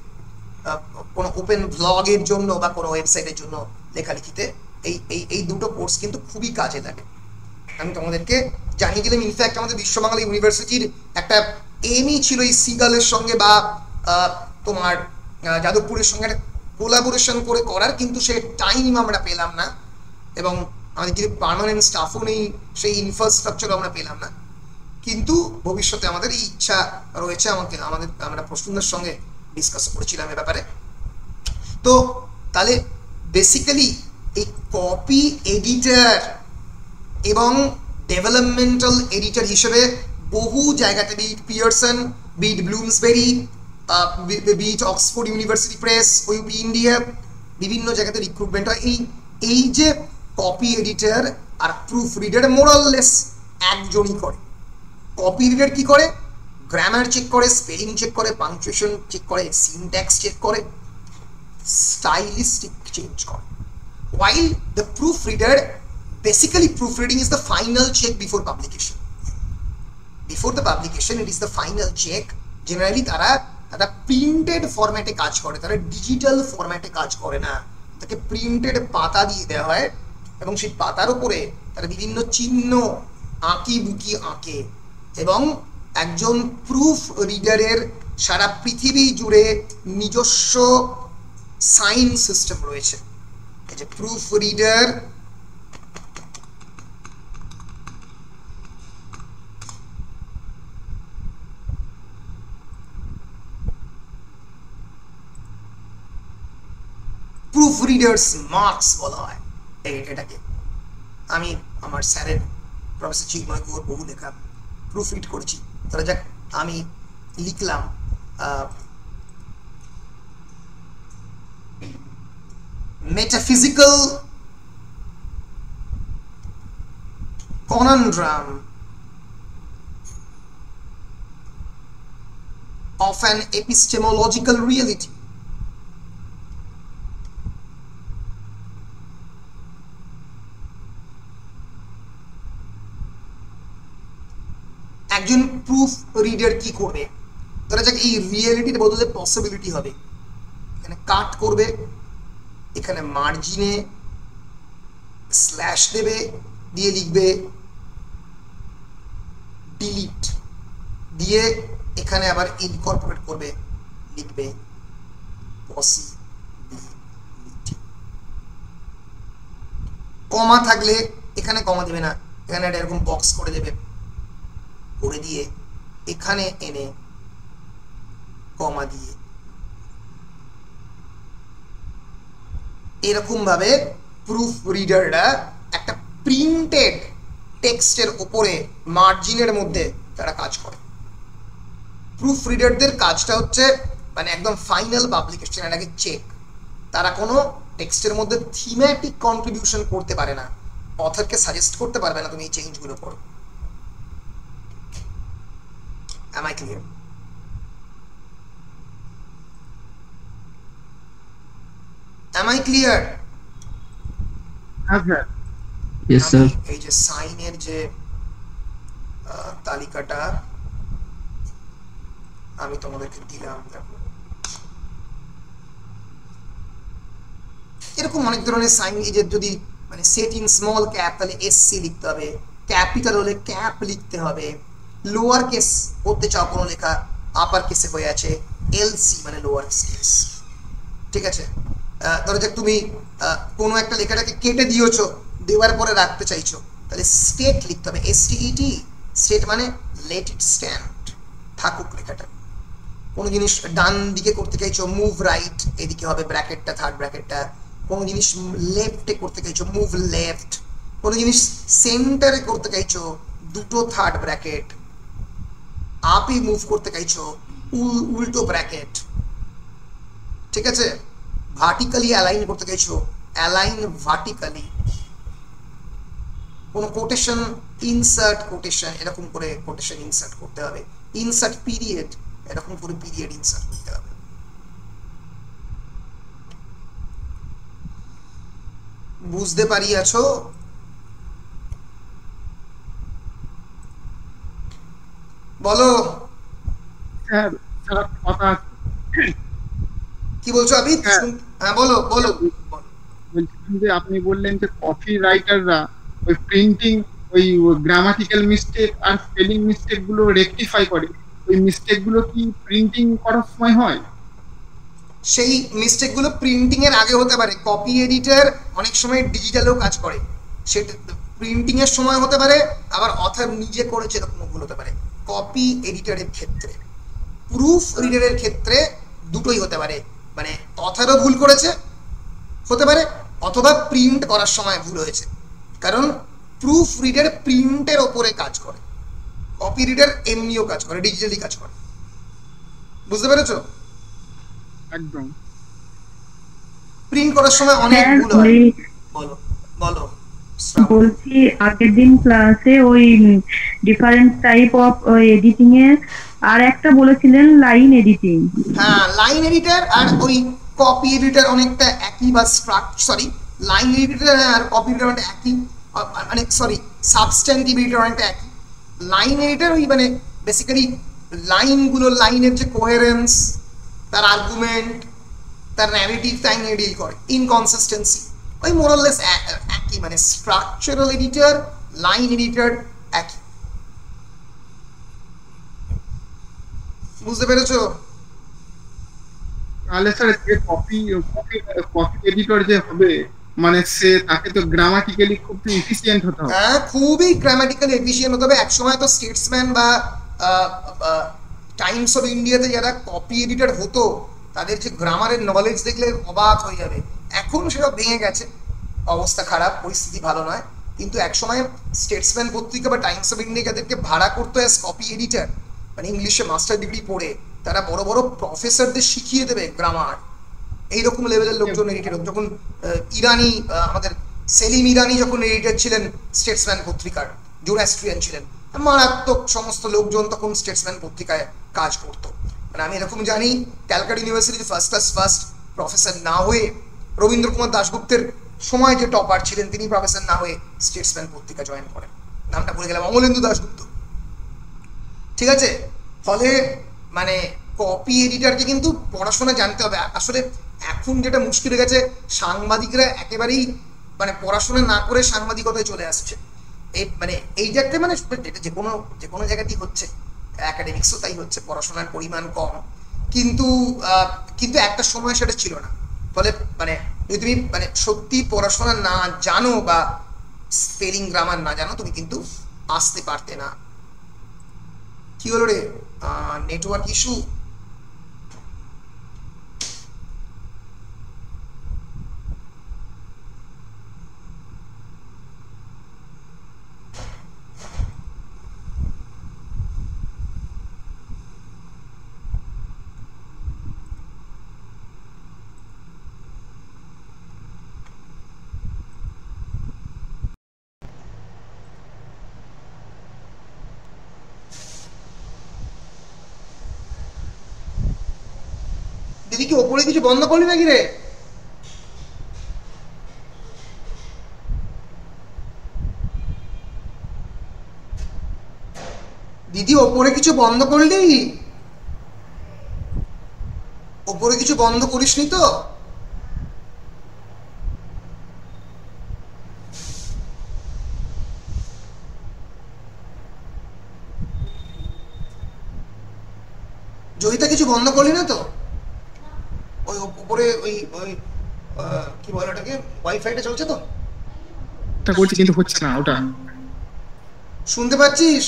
Speaker 1: কোনো ওপেন ব্লগের জন্য বা কোনো ওয়েবসাইটের জন্য লেখালেখিতে এই এই এই দুটো কোর্স কিন্তু খুবই কাজে লাগে। আমি তোমাদেরকে জানিয়ে দিলাম। ইনফ্যাক্ট আমাদের বিশ্ববাংলা ইউনিভার্সিটির একটা এমই ছিল এই সিগালের সঙ্গে বা তোমার যাদবপুরের সঙ্গে একটা কোলাবোরেশন করে করার, কিন্তু সে টাইম আমরা পেলাম না এবং আমাদের কিছু পার্মানেন্ট স্টাফও নেই, সেই ইনফ্রাস্ট্রাকচারও আমরা পেলাম না। কিন্তু ভবিষ্যতে আমাদের এই ইচ্ছা রয়েছে, আমরা প্রশ্নদের সঙ্গে ডিসকাস করেছিলাম এ ব্যাপারে। তো তাহলে বেসিক্যালি এই কপি এডিটর এবং ডেভেলপমেন্টাল এডিটর হিসেবে বহু জায়গাতে, be it Pearson, be it Bloomsbury, be it Oxford University Press, OUP India, বিভিন্ন জায়গাতে রিক্রুটমেন্ট হয়। এই যে কপি এডিটর আর প্রুফ রিডার মোরাললেস একজনই করে। কপি রিডার কি করে? গ্রামার চেক করে, স্পেলিং চেক করে, পাংচুয়েশন চেক করে, সিনট্যাক্স চেক করে, স্টাইলিস্টিক চেঞ্জ করে। While the proofreader, basically proofreading is the final check before publication. Before the publication, it is the final check. Generally তারা printed ফরম্যাটে কাজ করে, তারা ডিজিটাল ফরম্যাটে কাজ করে না। তাকে প্রিন্টেড পাতা দিয়ে দেওয়া হয় এবং সেই পাতার উপরে তারা বিভিন্ন চিহ্ন আঁকি বুকি আঁকে এবং একজন প্রুফ রিডারের সারা পৃথিবী জুড়ে নিজস্ব সাইন সিস্টেম রয়েছে। এই যে proof reader proof readers marks বলা হয় এটাকে। আমি আমার স্যারের প্রফেসর চিন্ময় গুহর বহু লেখা প্রুফ রিড করেছি। তারা যাক, আমি লিখলাম metaphysical conundrum of an epistemological reality. একজন প্রুফ রিডার কি করবে? ধরা যাক এই রিয়েলিটির বদলে পসিবিলিটি হবে, এখানে কাট করবে, এখানে মার্জিনে স্ল্যাশ দেবে, দিয়ে লিখবে ডিলিট, দিয়ে এখানে আবার ইনকর্পোরেট করবে, লিখবে পসিবিলিটি। কমা থাকলে এখানে কমা দেবে না, এখানে একটা এরকম বক্স করে দেবে, করে দিয়ে এখানে এনে কমা দিয়ে এরকম ভাবে প্রুফ রিডাররা একটা প্রিন্টেড টেক্সটের উপরে মার্জিনের মধ্যে তারা কাজ করে। প্রুফ রিডারদের কাজটা হচ্ছে মানে একদম ফাইনাল পাবলিকেশনের আগে চেক। তারা কোনো টেক্সটের মধ্যে থিমেটিক কন্ট্রিবিউশন করতে পারে না, অথরকে সাজেস্ট করতে পারবে না তুমি এই চেঞ্জগুলো করো। Am I clear? Am I clear?
Speaker 5: Yes sir.
Speaker 1: এই যে সাইনের যে তালিকাটা আমি তোমাদেরকে দিলাম, দেখো এরকম অনেক ধরনের সাইন। এই যে যদি মানে সেট ইন স্মল ক্যাপ তাহলে এসসি লিখতে হবে, ক্যাপিটাল হলে ক্যাপ লিখতে হবে, লোয়ার কেস করতে চাও কোনো লেখা আপার কেসে হয়ে আছে এলসি মানে লোয়ার কেস, ঠিক আছে। ধরো যাক তুমি কোনো একটা লেখাটাকে কেটে দিয়েছো, দেওয়ার পরে রাখতে চাইছো, তাহলে স্টেট লিখতে হবে এসটিইটি। স্টেট মানে লেট ইট স্ট্যান্ড, থাকুক লেখাটা। কোনো জিনিস ডান দিকে করতে চাইছো মুভ রাইট, এদিকে হবে ব্র্যাকেটটা, থার্ড ব্র্যাকেটটা। কোনো জিনিস লেফটে করতে চাইছো মুভ লেফট, কোনো জিনিস সেন্টারে করতে চাইছো দুটো থার্ড ব্র্যাকেট, আপে মুভ করতে চাইছো উল্টো ব্র্যাকেট, ঠিক আছে। ভার্টিক্যালি অ্যালাইন করতে চাইছো অ্যালাইন ভার্টিক্যালি। কোনো কোটেশন ইনসার্ট কোটেশন, এরকম করে কোটেশন ইনসার্ট করতে হবে। ইনসার্ট পিরিয়ড, এরকম করে পিরিয়ড ইনসার্ট করতে হবে। বুঝতে পারিয়াছো? বলো
Speaker 3: স্যার স্যার একটা কথা আছে।
Speaker 1: কি বলছো আবিদ?
Speaker 3: হ্যাঁ।
Speaker 1: হ্যাঁ বলো বলো।
Speaker 3: বলছিলাম যে আপনি বললেন যে কপি রাইটাররা ওই প্রিন্টিং ওই গ্রামাটিক্যাল মিস্টেক আর স্পেলিং মিস্টেক গুলো রেকটিফাই করে, ওই মিস্টেক গুলো কি প্রিন্টিং করার সময় হয়?
Speaker 1: সেই মিস্টেক গুলো প্রিন্টিং এর আগে হতে পারে। কপি এডিটর অনেক সময় ডিজিটালেও কাজ করে, সেটা প্রিন্টিং এর সময় হতে পারে, আবার অথর নিজে করেছে এরকম ভুল হতে পারে। কপি এডিটরের ক্ষেত্রে, প্রুফ রিডারের ক্ষেত্রে দুটোই হতে পারে, মানে অথরও ভুল করেছে হতে পারে, অথবা প্রিন্ট করার সময় ভুল হয়েছে। কারণ প্রুফ রিডার প্রিন্টের ওপরে কাজ করে, কপি রিডার এমনিও কাজ করে, ডিজিটালি কাজ করে। বুঝতে পেরেছো?
Speaker 3: একদম।
Speaker 1: প্রিন্ট করার সময় অনেক
Speaker 2: স্যার,
Speaker 1: ভুল হয়।
Speaker 2: ওই
Speaker 1: বলো বলো।
Speaker 2: বলছি আগের দিন ক্লাসে ওই ডিফারেন্ট টাইপ অফ এডিটিং এর আর একটা বলেছিলেন লাইন এডিটিং।
Speaker 1: হ্যাঁ, লাইন এডিটর আর ওই কপি এডিটর অনেকটা একই, বা সরি লাইন এডিটর আর কপি এডিটর অনেকটা একই, মানে সরি সাবস্ট্যান্টিভ এডিটর অনেকটা একই। লাইন এডিটর ওই মানে বেসিক্যালি লাইনগুলো, লাইনের যে কোহেরেন্স, তার আর্গুমেন্ট, তার ন্যারেটিভ তাই নিয়ে ডিল করে, ইনকনসিস্টেন্সি ওই মোরাললেস একই, মানে স্ট্রাকচারাল এডিটর লাইন এডিটর একই। বুঝতে পেরেছো?
Speaker 3: তাহলে স্যার যে কপি কপি এডিটর যে হবে, মানে সে তাকে তো গ্রামাটিক্যালি খুব এফিশিয়েন্ট হতে হবে।
Speaker 1: হ্যাঁ, খুবই গ্রামাটিক্যালি এফিশিয়েন্ট হতে হবে। একসময় তো স্টেটসম্যান বা টাইমস অফ ইন্ডিয়াতে যারা কপি এডিটর হতো তাদের যে গ্রামারের নলেজ দেখলে অবাক হয়ে যাবে। এখন সেটা ভেঙে গেছে, অবস্থা খারাপ, পরিস্থিতি ভালো নয়। কিন্তু একসময় স্টেটসম্যান পত্রিকা বা টাইমস অফ ইন্ডিয়া যাদেরকে ভাড়া করতো অ্যাজ কপি এডিটর, মানে ইংলিশে মাস্টার ডিগ্রি পড়ে তারা বড় বড় প্রফেসরদের শিখিয়ে দেবে গ্রামার, এইরকম লেভেলের লোকজন এডিটর। যখন ইরানি, আমাদের সেলিম ইরানি যখন এডিটর ছিলেন স্টেটসম্যান পত্রিকার, জোরাস্ট্রিয়ান ছিলেন, মারাত্মক সমস্ত লোকজন তখন স্টেটসম্যান পত্রিকায় কাজ করতো। মানে আমি এরকম জানি ক্যালকাটা ইউনিভার্সিটির ফার্স্ট প্রফেসর না হয়ে, রবীন্দ্র কুমার দাশগুপ্তের সময় যে টপার ছিলেন তিনি প্রফেসর না হয়ে স্টেটসম্যান পত্রিকা জয়েন করেন, নামটা বলে গেলাম, অমলেন্দু দাশগুপ্ত। ঠিক আছে? ফলে মানে কপি এডিটরকে কিন্তু পড়াশোনা জানতে হবে। আসলে এখন যেটা মুশকিল হয়ে গেছে, সাংবাদিকরা একেবারেই মানে পড়াশোনা না করে সাংবাদিকতায় চলে আসছে। এই মানে এইটা একটা মানে যেটা যে কোনো জায়গাতেই হচ্ছে, একাডেমিক্সও তাই হচ্ছে, পড়াশোনার পরিমাণ কম। কিন্তু একটা সময় সেটা ছিল না। ফলে মানে যদি তুমি মানে সত্যি পড়াশোনা না জানো বা স্পেলিং গ্রামার না জানো, তুমি কিন্তু আসতে পারতে না। কি হলো রে? Network issue? দিদি কি ওপরে কিছু বন্ধ করলি নাকি রে? দিদি ওপরে কিছু বন্ধ করলি? ওপরে কিছু বন্ধ করিসনি তো? জয়িতা কিছু বন্ধ করলি না তো? ওই উপরে ওই ওই কি বলে ওটাকে, ওয়াইফাইটা চলছে তো?
Speaker 3: ওটা করছি কিন্তু হচ্ছে না। ওটা
Speaker 1: শুনতে পাচ্ছিস?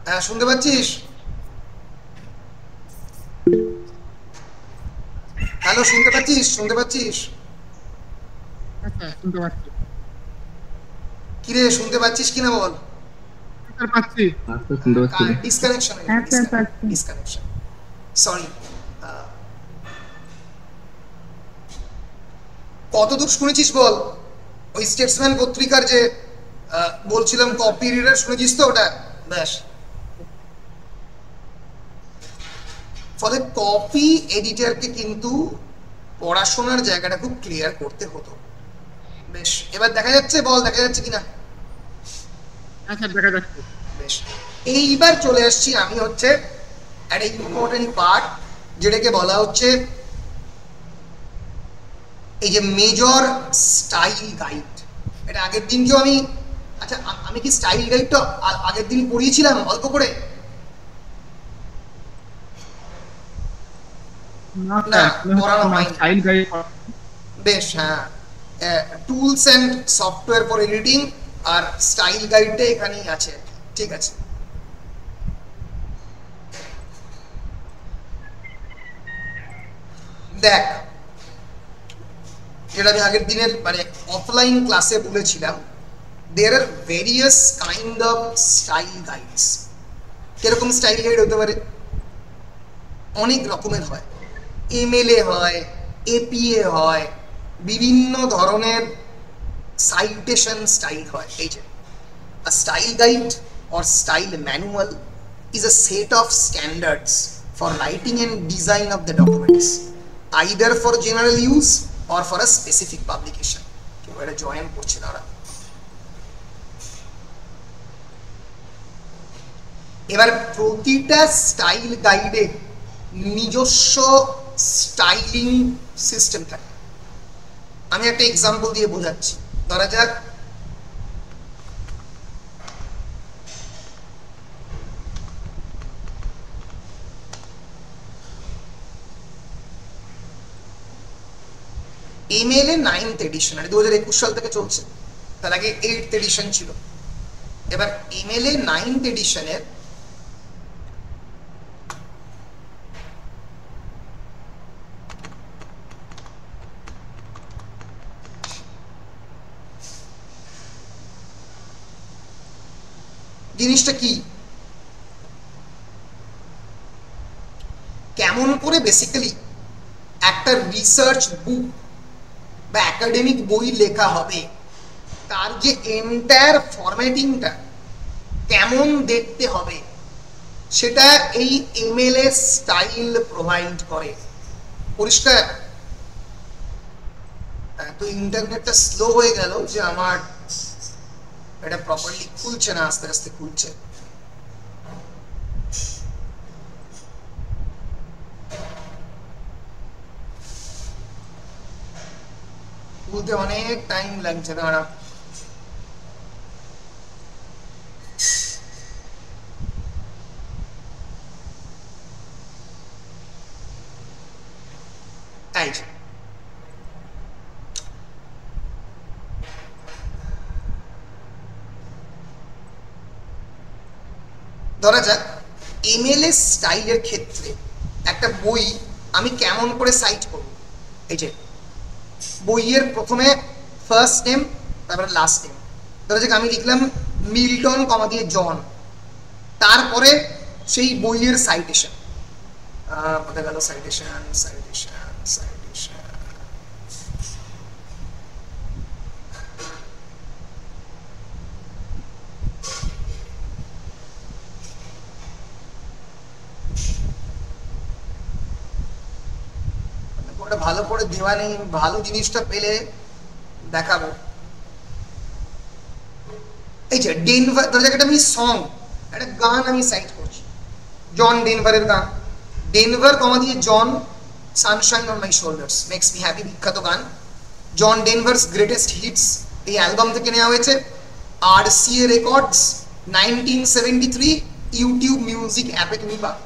Speaker 1: হ্যাঁ, শুনতে পাচ্ছিস? হ্যালো, শুনতে পাচ্ছিস? শুনতে পাচ্ছিস?
Speaker 3: আচ্ছা, শুনতে পাচ্ছি
Speaker 1: কিরে, শুনতে পাচ্ছিস কিনা বল?
Speaker 3: স্যার। পাচ্ছি।
Speaker 1: ডিসকানেকশন,
Speaker 2: হ্যাঁ স্যার, পাচ্ছি।
Speaker 1: Disconnection, sorry. কতদূর শুনেছিস বল? ওই স্টেটসম্যান পত্রিকার যে বলছিলাম কপি রিডার, শুনেছিস তো ওটা? ব্যাস। ফলে কপি এডিটরকে কিন্তু পড়াশোনার জায়গাটা খুব ক্লিয়ার করতে হতো। বেশ, এবার দেখা যাচ্ছে, বল দেখা যাচ্ছে কিনা?
Speaker 3: হ্যাঁ স্যার দেখা যাচ্ছে।
Speaker 1: বেশ, এইবার চলে আসছি আমি হচ্ছে একটা ইম্পর্টেন্ট পার্ট, যেটাকে বলা হচ্ছে এই যে মেজর স্টাইল গাইড। এটা আগের দিনকেও আমি, আচ্ছা আমি কি স্টাইল গাইডটা আগের দিন পড়িয়েছিলাম অল্প করে? না, পড়ানো হয়নি।
Speaker 3: Style guide.
Speaker 1: বেশ, হ্যাঁ, tools and software for editing আর স্টাইল গাইডটা এখানেই আছে, ঠিক আছে। দেখ, যেটা আমি আগের দিনের মানে অফলাইন ক্লাসে বলেছিলাম, there are various kind of style guides. কিরকম স্টাইল গাইড হতে পারে? অনেক রকমের হয়, এমএলএ হয়, এপিএ হয়, বিভিন্ন ধরনের সাইটেশন স্টাইল হয়। এই যে a style guide or style manual is a set of standards for writing and design of the documents, either for general use or for a specific publication. কেউ এটা join করছে না। এবার প্রতিটা স্টাইল গাইডে নিজস্ব স্টাইলিং সিস্টেম থাকে। আমি একটা এক্সাম্পল দিয়ে বোঝাচ্ছি। ধরা যাক ইমেইলে 9th এডিশন, 2021 সাল থেকে চলছে, তার আগে 8th এডিশন ছিল। এবার ইমেইলে 9th এডিশনের জিনিসটা কি, কেমন করে বেসিক্যালি একটা রিসার্চ বুক বা একাডেমিক বই লেখা হবে, তার যে এন্টায়ার ফরম্যাটিংটা কেমন দেখতে হবে, সেটা এই এমএলএ স্টাইল প্রোভাইড করে। পরিষ্কার? তো ইন্টারনেটটা স্লো হয়ে গেল যে আমার এটা প্রপারলি খুলছে না, আস্তে আস্তে খুলছে। খুলতে অনেক টাইম লাগছে, দাঁড়া। এই যে ধরা যাক এমএলএ স্টাইলের ক্ষেত্রে একটা বই আমি কেমন করে সাইট করব। এই যে বইয়ের প্রথমে ফার্স্ট নেম, তারপরে লাস্ট নেম। ধরা যাক আমি লিখলাম মিল্টন কমা দিয়ে জন, তারপরে সেই বইয়ের সাইটেশন, কোথায় গেল সাইটেশন, সাইটেশন, সাইটেশন, ওটা ভালো করে দেওয়া নেই, ভালো জিনিসটা পেলে দেখাবো। এই যে ডেনভার, ধরা যাক একটা আমি সং, একটা গান আমি সাইট করছি, জন ডেনভারের গান, ডেনভার কমা দিয়ে John, sunshine on my shoulders makes me happy, বিখ্যাত গান, জন ডেনভার্স গ্রেটেস্ট হিটস, এই অ্যালবাম থেকে নেওয়া হয়েছে। RCA রেকর্ডস 1973, ইউটিউব মিউজিক অ্যাপে তুমি পাবে।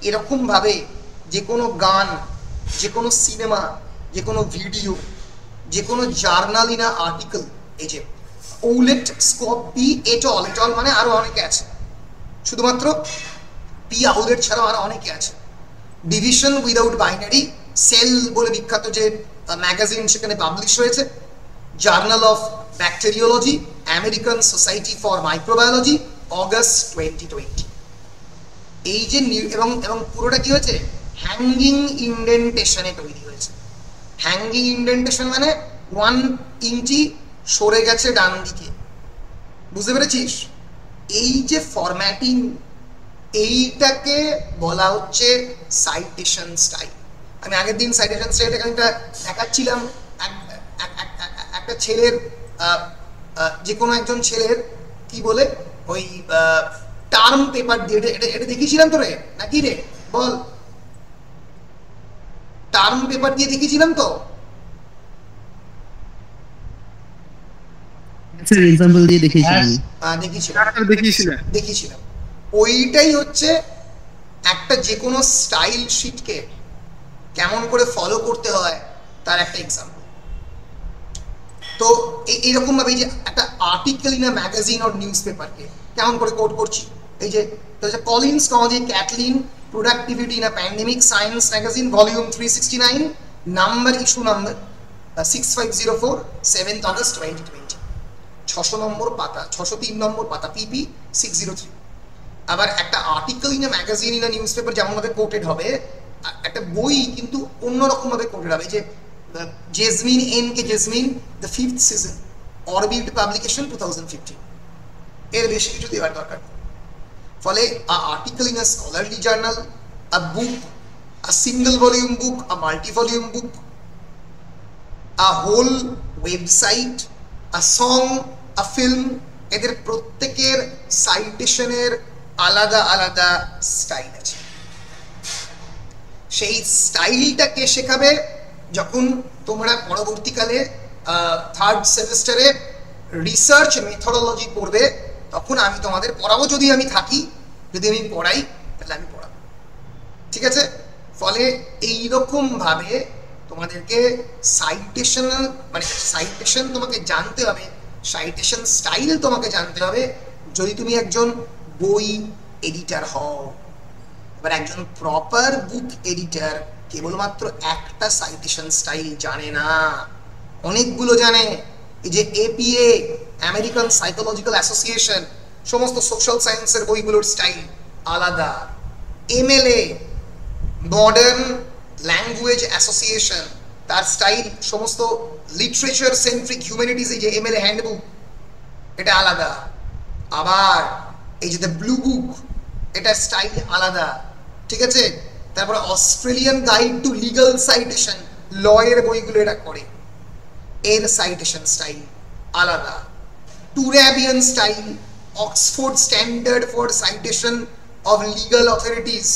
Speaker 1: এরকম ভাবে যে কোনো গান, যে কোনো সিনেমা, যে কোনো ভিডিও, যে কোনো জার্নাল ইন আর্টিকেল, এই যে ওলেট, স্কোপ, পি, এটল, এটল মানে আরো অনেকে আছে, শুধুমাত্র পি আউলেট ছাড়াও আরো অনেকে আছে। ডিভিশন উইদাউট বাইনারি, সেল বলে বিখ্যাত যে ম্যাগাজিন, সেখানে পাবলিশ হয়েছে। Journal of bacteriology, American society for microbiology, August 2020। এই যে এবং এবং পুরোটা কি হয়েছে, হ্যাঙ্গিং ইন্ডেন্টেশনে তৈরি হয়েছে। হ্যাঙ্গিং ইন্ডেন্টেশন মানে 1 ইঞ্চি সরে গেছে ডান দিকে, বুঝতে পেরেছিস? এই যে ফরম্যাটিং, এইটাকে বলা হচ্ছে সাইটেশন স্টাইল। আমি আগের দিন সাইটেশন স্টাইল একটা দেখাচ্ছিলাম, একটা ছেলের যে কোনো একজন ছেলের কি বলে ওই টার্ম পেপার দিয়ে এটা দেখিয়েছিলাম তো রে নাকি রে বল, টার্ম পেপার দিয়ে দেখিয়েছিলাম তো।
Speaker 7: এক্সাম্পল দিয়ে দেখিয়েছিলাম।
Speaker 1: ওইটাই হচ্ছে একটা যে কোনো স্টাইল শিটকে কেমন করে ফলো করতে হয় তার একটা এক্সাম্পল। তো এইরকম ভাবে যে একটা article in a magazine or news পেপারকে কেমন করে কোড করছি, এই যে কলিন্স কমাজি Caitlin productivity in a pandemic science magazine volume 369 number issue number 6504 7th August 2020, 600 number পাতা, 603 নম্বর পাতা, পিপি 603। আবার একটা article in a magazine in a newspaper যেমন ভাবে কোটেড হবে, একটা বই কিন্তু অন্যরকম ভাবে কোটেড হবে। যে Jasmine N K Jasmine the 5th season Orbit publication 2015, এর বেশি কিছু দেওয়ার দরকার। ফলে article in a scholarly journal, a book, a single volume book, a multi volume book, a whole website, a song, a film, এদের প্রত্যেকের সাইটেশনের আলাদা আলাদা স্টাইল আছে। সেই স্টাইলটাকে শেখাবে যখন তোমরা পরবর্তীকালে 3rd সেমিস্টারে রিসার্চ মেথোডোলজি পড়বে, তখন আমি তোমাদের পড়াবো। যদি আমি থাকি, যদি আমি পড়াই, তাহলে আমি পড়াবো, ঠিক আছে? ফলে এইরকম ভাবে তোমাদেরকে সাইটেশনাল মানে সাইটেশন তোমাকে জানতে হবে, সাইটেশন স্টাইল তোমাকে জানতে হবে যদি তুমি একজন বই এডিটর হও। এবার একজন প্রপার বুক এডিটর কেবলমাত্র একটা সাইটেশন স্টাইল জানে না, অনেকগুলো জানে। এই যে এপিএ, আমেরিকান সাইকোলজিক্যাল অ্যাসোসিয়েশন, সমস্ত সোশ্যাল সায়েন্সের বইগুলোর স্টাইল আলাদা। এমএলএ, মডার্ন ল্যাঙ্গুয়েজ অ্যাসোসিয়েশন, তার স্টাইল, সমস্ত লিটারেচার সেন্ট্রিক হিউম্যানিটিজ, এই যে এমএলএ হ্যান্ডবুক, এটা আলাদা। আবার এই যে দ্য ব্লু বুক, এটা স্টাইল আলাদা, ঠিক আছে? তারপরে Australian guide to legal citation, লয়ের বইগুলো এটা করে, এর সাইটেশন স্টাইল আলাদা। Turabian style, Oxford standard for citation of legal authorities,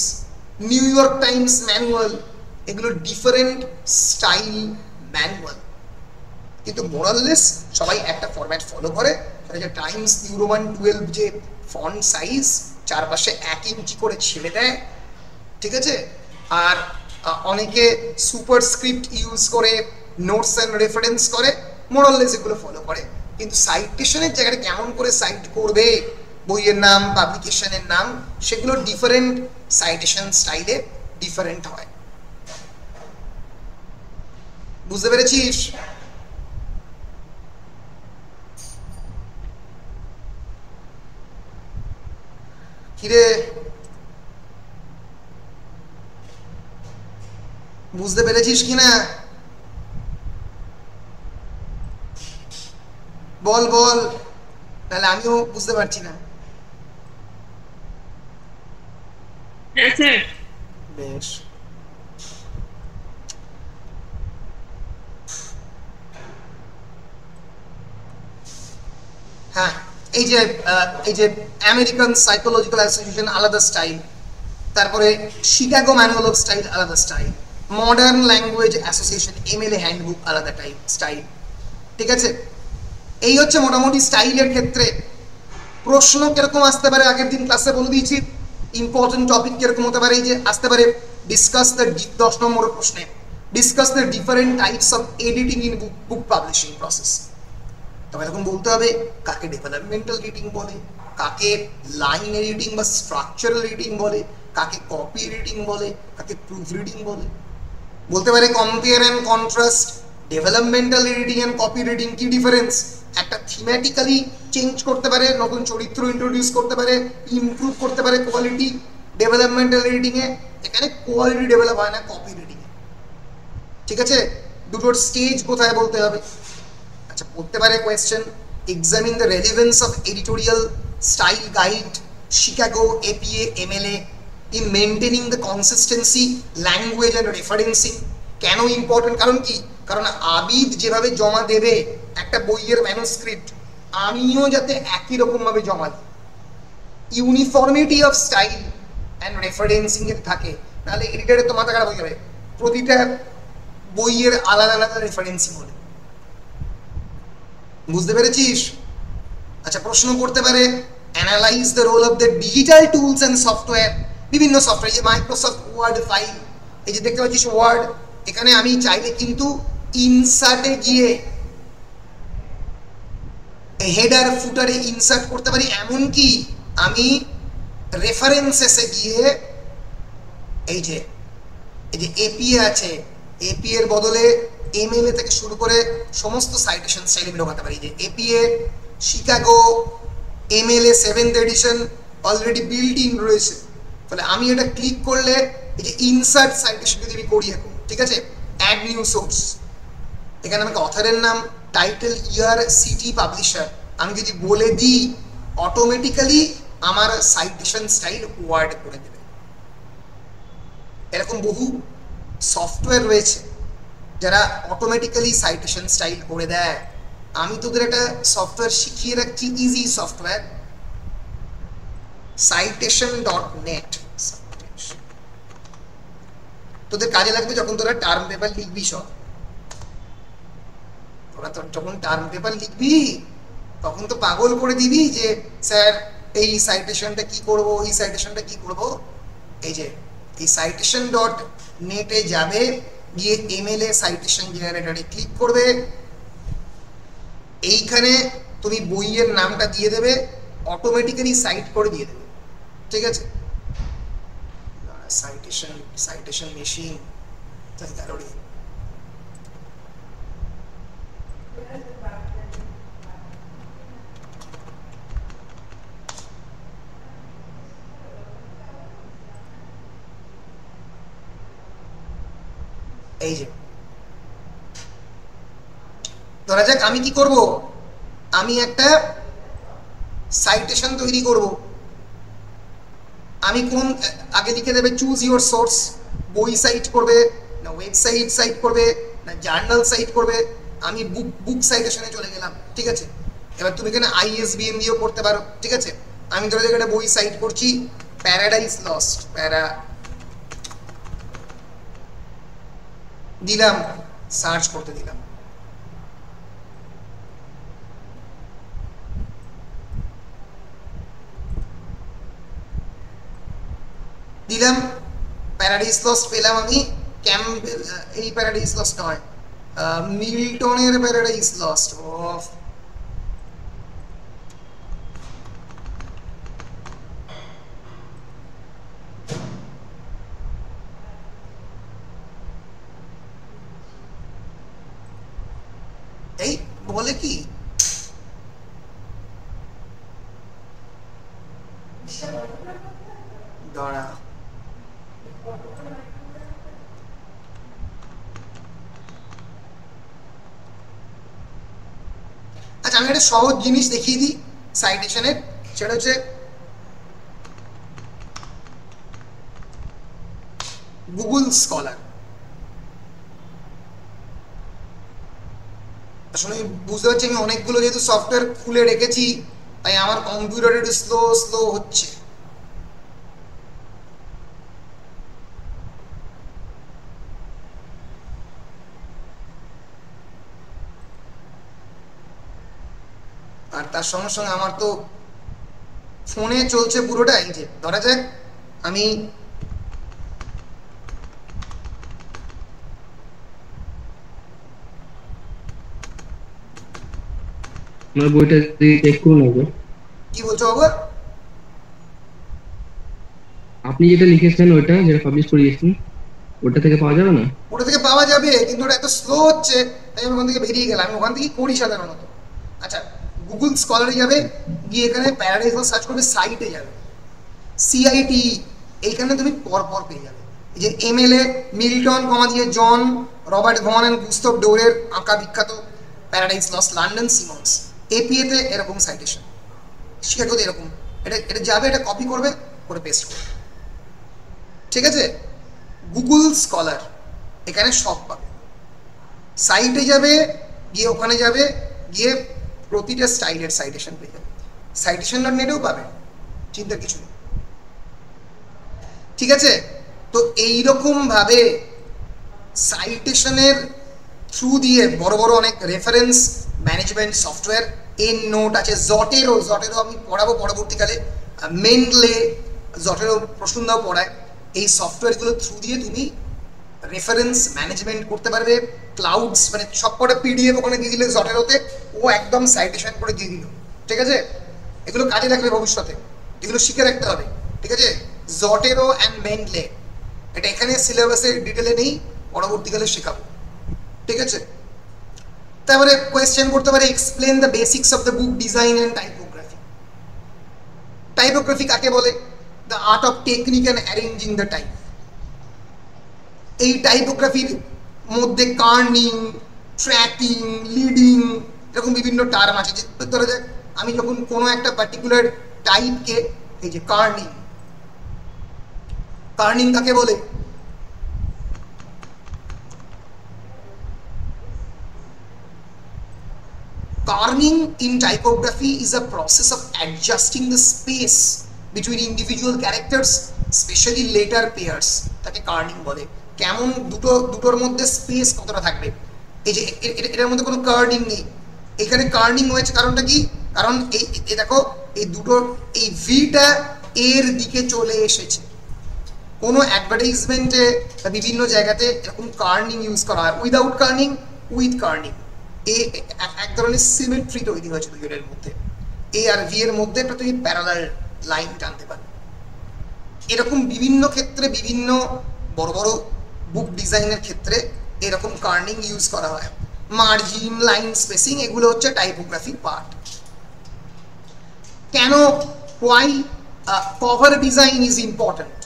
Speaker 1: New York Times manual, এগুলো ডিফারেন্ট স্টাইল ম্যানুয়াল, কিন্তু মোরাললেস সবাই একটা ফরম্যাট ফলো করে। যে টাইমস নিউ রোমান 12 যে ফন্ট সাইজ চারপাশে 1 ইঞ্চি করে ছেড়ে দেয়, ঠিক আছে? আর অনেকে সুপারস্ক্রিপ্ট ইউজ করে, নোটস অ্যান্ড রেফারেন্স করে, মোরাললেস এগুলো ফলো করে। কিন্তু সাইটেশনের জায়গাটা কেমন করে সাইট করবে, বইয়ের নাম, পাবলিকেশনের নাম, সেগুলো ডিফারেন্ট সাইটেশন স্টাইলে ডিফারেন্ট হয়। বুঝতে পেরেছিস? কিরে, বুঝতে পেরেছিস কিনা? বল বল, তাহলে আমিও বুঝতে পারছি না। বেশ, হ্যাঁ, এই যে আমেরিকান সাইকোলজিক্যাল অ্যাসোসিয়েশন আলাদা স্টাইল, তারপরে শিকাগো ম্যানুয়াল অফ স্টাইল আলাদা style, modern language association MLA handbook আলাদা টাইপ স্টাইল, ঠিক আছে? এই হচ্ছে মোটামুটি স্টাইলের ক্ষেত্রে। প্রশ্ন কিরকম আসতে পারে আগের দিন ক্লাসে বলে দিয়েছি। ইম্পর্টেন্ট টপিক কিরকম হতে পারে, এই যে আসতে পারে ডিসকাস দ্য 10 নম্বর প্রশ্নে, discuss the different types of editing in book publishing process. তবে তখন বলতে হবে কাকে ডেভেলপমেন্টাল এডিটিং বলে, কাকে লাইন এডিটিং বা স্ট্রাকচারাল এডিটিং বলে, কাকে কপি এডিটিং বলে, কাকে প্রুফ রিডিং বলে। বলতে পারে compare and contrast, developmental editing and copy reading কি ডিফারেন্স। একটা থিমেটিক্যালি চেঞ্জ করতে পারে, নতুন চরিত্র ইন্ট্রোডিউস করতে পারে, ইমপ্রুভ করতে পারে কোয়ালিটি ডেভেলপমেন্টাল এডিটিং এ। এখানে কোয়ালিটি ডেভেলপ হয় না কপি রিডিং এ, ঠিক আছে? দুটোর স্টেজ কোথায় বলতে হবে। আচ্ছা, পড়তে পারে question, examine the relevance of editorial style guide Chicago APA MLA in maintaining the consistency language and referencing. কেন ইম্পর্টেন্ট? কারণ কি? কারণ আবিদ যেভাবে জমা দেবে একটা বইয়ের ম্যানুস্ক্রিপ্ট, আমিও যাতে একই রকম ভাবে জমা দিই, uniformity of style and referencing এর থাকে, নাহলে এডিটারে তো মাথা খারাপ হয়ে যাবে, প্রতিটা বইয়ের আলাদা আলাদা রেফারেন্সিং হলে। বুঝতে পেরেছিস? আচ্ছা, প্রশ্ন করতে পারে analyse the role of the digital tools and software. বিভিন্ন সফটওয়্যার, যে মাইক্রোসফট ওয়ার্ড ফাইল, এই যে দেখতে পাচ্ছিস ওয়ার্ড, এখানে আমি চাইলে কিন্তু ইনসার্টে গিয়ে হেডার ফুটারে ইনসার্ট করতে পারি, এমনকি আমি রেফারেন্সেসে গিয়ে এই যে এপিএ আছে, এপিএ এর বদলে এমএলএ থেকে শুরু করে সমস্ত সাইটেশন স্টাইল আমি ঢোকাতে পারি। যে APA Chicago MLA 7th edition already built in রয়েছে, তাহলে আমি এটা ক্লিক করলে এই যে ইনসার্ট সাইটেশন যদি আমি করি এখন, ঠিক আছে, অ্যাড নিউ সোর্স, এখানে আমাকে অথরের নাম, টাইটেল, ইয়ার, সিটি, পাবলিশার আমি যদি বলে দিই, অটোমেটিক্যালি আমার সাইটেশন স্টাইল ওয়ার্ড করে দেবে। এরকম বহু সফটওয়্যার রয়েছে যারা অটোমেটিক্যালি সাইটেশন স্টাইল করে দেয়। আমি তোদের একটা সফটওয়্যার শিখিয়ে রাখছি, ইজি সফটওয়্যার, citation.net, তোদের কাজে লাগবে যখন তোরা টার্ম পেপার লিখবি। সব তোরা যখন টার্ম পেপার লিখবি তখন তো পাগল করে দিবি যে স্যার এই সাইটেশনটা কি করব, এই সাইটেশনটা কি করব। এই যে এই citation.net এ যাবে, গিয়ে এমএলএ সাইটেশন জেনারেটরে ক্লিক করবে, এইখানে তুমি বইয়ের নামটা দিয়ে দেবে, অটোমেটিক্যালি সাইট করে দিয়ে দেবে, ঠিক আছে। সাইটেশন মেশিন তাই কারণে এই যে ধরা যাক আমি কি করব, আমি একটা সাইটেশন তৈরি করব। আমি কোন আগে লিখে দেবে চুজ ইউর সোর্স, বই সাইট করবে না ওয়েবসাইট সাইট করবে না জার্নাল সাইট করবে। আমি বুক সাইটেশনে চলে গেলাম, ঠিক আছে। এবার তুমি এখানে আইএসবিএন দিয়েও করতে পারো, ঠিক আছে। আমি ধরে একটা বই সাইট করছি, প্যারাডাইস লস্ট, প্যারা দিলাম, সার্চ করতে দিলাম, প্যারাডাইস লস্ট পেলাম আমি। ক্যাম্পবেল, এই প্যারাডাইস লস্ট নয়, মিল্টনের প্যারাডাইস লস্ট। অফ এই বলে কি দাঁড়া, আচ্ছা আমি একটা সহজ জিনিস দেখিয়ে দিই সাইটেশনের, সেটা হচ্ছে গুগল স্কলার। আসলে বুঝতে পারছি আমি অনেকগুলো যেহেতু সফটওয়্যার খুলে রেখেছি, তাই আমার কম্পিউটার একটু স্লো হচ্ছে। আর তার সঙ্গে সঙ্গে আমার তো ফোনে চলছে পুরোটা। এই যে ধরা যাক আমি
Speaker 5: আমার বইটা চেক করুন আগে।
Speaker 1: কি বলছো বাবা?
Speaker 5: আপনি যেটা লিখেছেন ওইটা যেটা পাবলিশ করিয়েছেন ওটা থেকে পাওয়া যাবে না?
Speaker 1: ওটা থেকে পাওয়া যাবে, কিন্তু ওটা এত স্লো হচ্ছে তাই আমি ওখান থেকে বেরিয়ে গেলাম। আমি ওখান থেকে করি সাধারণত। আচ্ছা, গুগল স্কলারে যাবে, গিয়ে এখানে প্যারাডাইস লস্ট সার্চ করবে, সাইটে যাবে, সিআইটি, এইখানে তুমি পরপর পেয়ে যাবে। এই যে এমএলএ মিল্টন কমা দিয়ে জন রবার্ট ভন অ্যান্ড গুস্তভ ডোরের আঁকা বিখ্যাত প্যারাডাইস লস্ট, লন্ডন সিমন্স। এপিএতে এরকম সাইটেশন, শিকাগোতে এরকম। এটা যাবে, এটা কপি করবে, করে পেস্ট করবে, ঠিক আছে। গুগল স্কলার এখানে সব পাবে, সাইটে যাবে, গিয়ে ওখানে যাবে, গিয়ে প্রতিটা স্টাইলের সাইটেশন পেয়ে যাবে। সাইটেশন নেটেও পাবে, চিন্তার কিছু নেই। ঠিক আছে, তো এইরকম ভাবে সাইটেশনের থ্রু দিয়ে বড় বড় অনেক reference management software, N note আছে, জটেরো আমি পড়াবো পরবর্তীকালে, মেন্ডলে, জটেরো প্রশ্নদাও পড়ায়। এই সফটওয়্যারগুলোর থ্রু দিয়ে তুমি রেফারেন্স ম্যানেজমেন্ট করতে পারবে। ক্লাউডস মানে সব কটা পিডিএফ ওখানে দিয়ে দিলে জটেরোতে, ও একদম সাইটেশন করে দিয়ে দিল। ঠিক আছে, এগুলো কাজে লাগবে ভবিষ্যতে, এগুলো শিখে রাখতে হবে। ঠিক আছে, জটেরো অ্যান্ড মেন্ডলে, এটা এখানে সিলেবাসের ডিটেলে নেই, পরবর্তীকালে শেখাবো। ঠিক আছে, তারপরে কোয়েশ্চেন করতে পারে explain the basics of the book design and typography. Typography কাকে বলে? The art of technique and arranging the type. এই টাইপোগ্রাফির মধ্যে কার্নিং, ট্র্যাকিং, লিডিং, এরকম বিভিন্ন টার্ম আছে। যে ধরা যাক আমি যখন কোনো একটা পার্টিকুলার টাইপকে, এই যে কার্নিং, কার্নিং কাকে বলে? Kerning in typography is a process of adjusting the space between individual characters, especially later pairs. তাকে কার্নিং বলে। কেমন দুটোর মধ্যে স্পেস কতটা থাকবে, এই যে এটার মধ্যে কোনো কার্নিং নেই, এখানে কার্নিং হয়েছে। কারণটা কি? কারণ এই দেখো এই দুটোর এই ভিটা এর দিকে চলে এসেছে। কোনো অ্যাডভার্টাইজমেন্টে বিভিন্ন জায়গাতে এরকম কার্নিং ইউজ করা হয়, উইদাউট কার্নিং, উইথ কার্নিং। এক ধরনের সিমেট্রি তৈরি হয়েছে দুজনের মধ্যে, এ আর ভি এর মধ্যে একটা তুমি প্যারালাল লাইন টানতে পারবে। এরকম বিভিন্ন ক্ষেত্রে, বিভিন্ন বড় বড় বুক ডিজাইনের ক্ষেত্রে এরকম কার্নিং ইউজ করা হয়। মার্জিন, লাইন স্পেসিং, এগুলো হচ্ছে টাইপোগ্রাফির পার্ট। কেন, why cover design is important?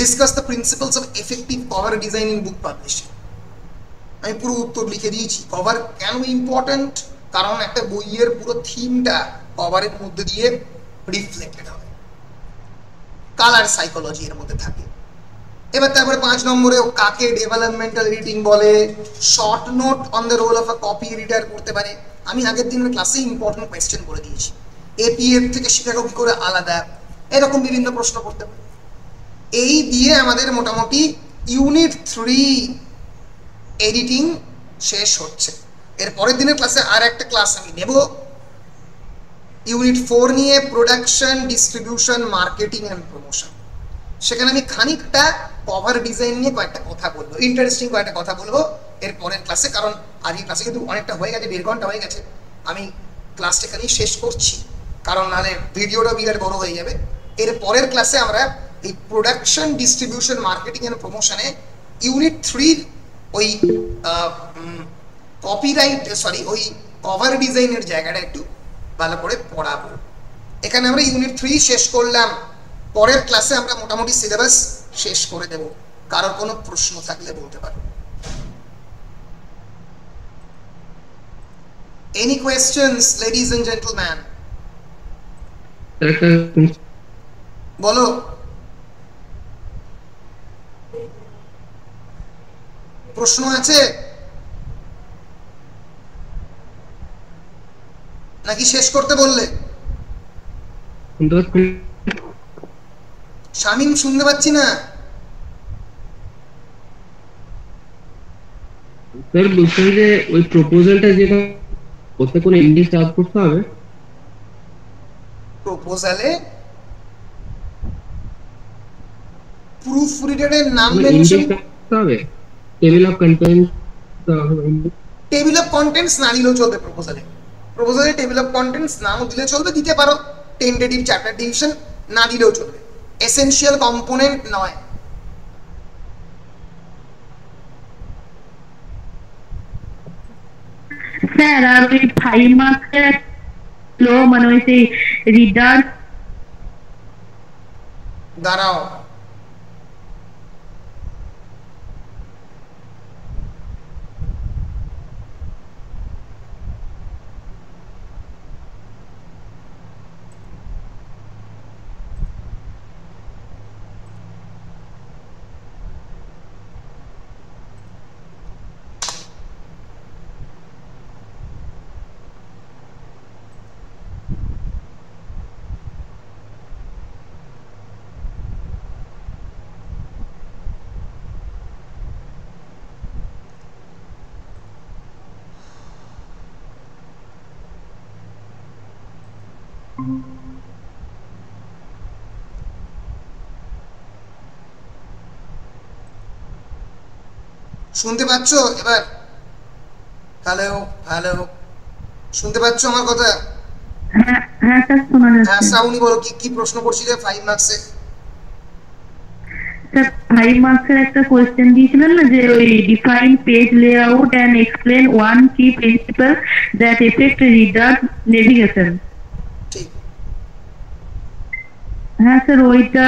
Speaker 1: Discuss the principles of effective cover design in book publishing. আমি পুরো উত্তর লিখে দিয়েছি। কভার কেন ইম্পর্টেন্ট? কারণ একটা বইয়ের পুরো থিমটা কভারের মধ্যে দিয়ে রিফ্লেক্টেড হবে, কালার সাইকোলজি এর মধ্যে থাকে। এবার তারপরে 5 নম্বরে কাকে ডেভেলপমেন্টাল এডিটিং বলে, short note on the role of a copy editor করতে পারে। আমি আগের দিনের ক্লাসে ইম্পর্টেন্ট কোয়েশ্চেন বলে দিয়েছি, এপিএফ থেকে শিকাগো কি করে আলাদা, এরকম বিভিন্ন প্রশ্ন করতে পারে। এই দিয়ে আমাদের মোটামুটি ইউনিট 3 এডিটিং শেষ হচ্ছে। এর পরের দিনের ক্লাসে আর একটা ক্লাস আমি নেব ইউনিট 4 নিয়ে, production, distribution, marketing and promotion. সেখানে আমি খানিকটা কভার ডিজাইন নিয়ে কয়েকটা কথা বলবো, ইন্টারেস্টিং কয়েকটা কথা বলবো এর পরের ক্লাসে। কারণ আজকের ক্লাসে কিন্তু অনেকটা হয়ে গেছে, 1.5 ঘন্টা হয়ে গেছে। আমি ক্লাসটা এখানেই শেষ করছি, কারণ নাহলে ভিডিওটা বিরাট বড় হয়ে যাবে। এর পরের ক্লাসে আমরা এই প্রোডাকশন, ডিস্ট্রিবিউশন, মার্কেটিং অ্যান্ড প্রমোশনে ইউনিট 3 ওই কপিরাইট ওই কভার ডিজাইনের জায়গাটা একটু ভালো করে পড়াবো। এখানে আমরা ইউনিট 3 শেষ করলাম। পরের ক্লাসে আমরা মোটামুটি সিলেবাস শেষ করে দেব। কারোর কোনো প্রশ্ন থাকলে বলতে পারো। Any questions, ladies and gentlemen? বলো। প্রশ্ন আছে নাকি শেষ করতে বললে? শামিম শুনতে পাচ্ছি না।
Speaker 7: স্যার বলছেন যে ওই প্রপোজালটা যেটা ওতে কোনো ইংলিশ চার্জ করতে হবে?
Speaker 1: প্রপোজালে প্রুফ রিডারের নাম মেনশন
Speaker 7: করতে হবে, table of contents,
Speaker 1: table of contents না দিলেও চলবে। প্রপোজালে টেবিল অফ কন্টেন্টস নাও দিলে চলবে, দিতে পারো। টেন্টেটিভ চ্যাপ্টার ডিভিশন না দিলেও চলবে, এসেনশিয়াল কম্পোনেন্ট নয়।
Speaker 8: স্যার আর ওই 5 মার্কের ফ্লো মানে ওই সেই রিডার,
Speaker 1: দাঁড়াও শুনতে পাচ্ছ এবার? হ্যালো হ্যালো, শুনতে পাচ্ছ আমার কথা?
Speaker 8: হ্যাঁ হ্যাঁ স্যার শোনা
Speaker 1: হ্যাঁ
Speaker 8: যাচ্ছে
Speaker 1: শ্রাবণী বলো, কি কি প্রশ্ন করছিলে 5 মার্কসে?
Speaker 8: স্যার 5 মার্কসের একটা কোয়েশ্চেন দিয়েছিলেন না যে ওই define page layout and explain one কি principle that affect reader navigation.
Speaker 1: ঠিক।
Speaker 8: হ্যাঁ স্যার ওইটা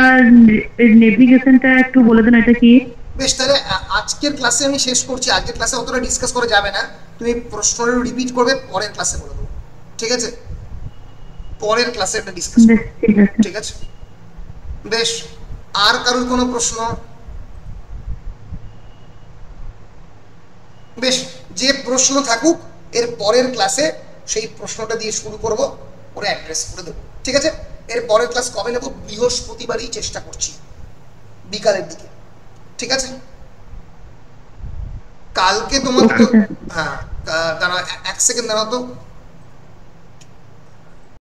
Speaker 8: নেভিগেশনটা একটু বলে দেন এটা কি?
Speaker 1: বেশ, তাহলে আজকের ক্লাসে আমি শেষ করছি। আজকের ক্লাসে অতটা ডিসকাস করা যাবে না, তুমি প্রশ্নটা রিপিট করবে, পরের ক্লাসে বলে দেবো, ঠিক আছে? পরের ক্লাসে এটা ডিসকাস
Speaker 8: বেশ
Speaker 1: করব,
Speaker 8: ঠিক আছে।
Speaker 1: ঠিক আছে? বেশ, আর কারোর কোনো প্রশ্ন? বেশ, যে প্রশ্ন থাকুক এর পরের ক্লাসে সেই প্রশ্নটা দিয়ে শুরু করব, ওরা অ্যাড্রেস করে দেবো, ঠিক আছে? এর পরের ক্লাস কবে নেব? বৃহস্পতিবারই চেষ্টা করছি, বিকালের দিকে, ঠিক আছে? কালকে তোমার তো, হ্যাঁ দাঁড়াও 1 সেকেন্ড দাঁড়াও তো।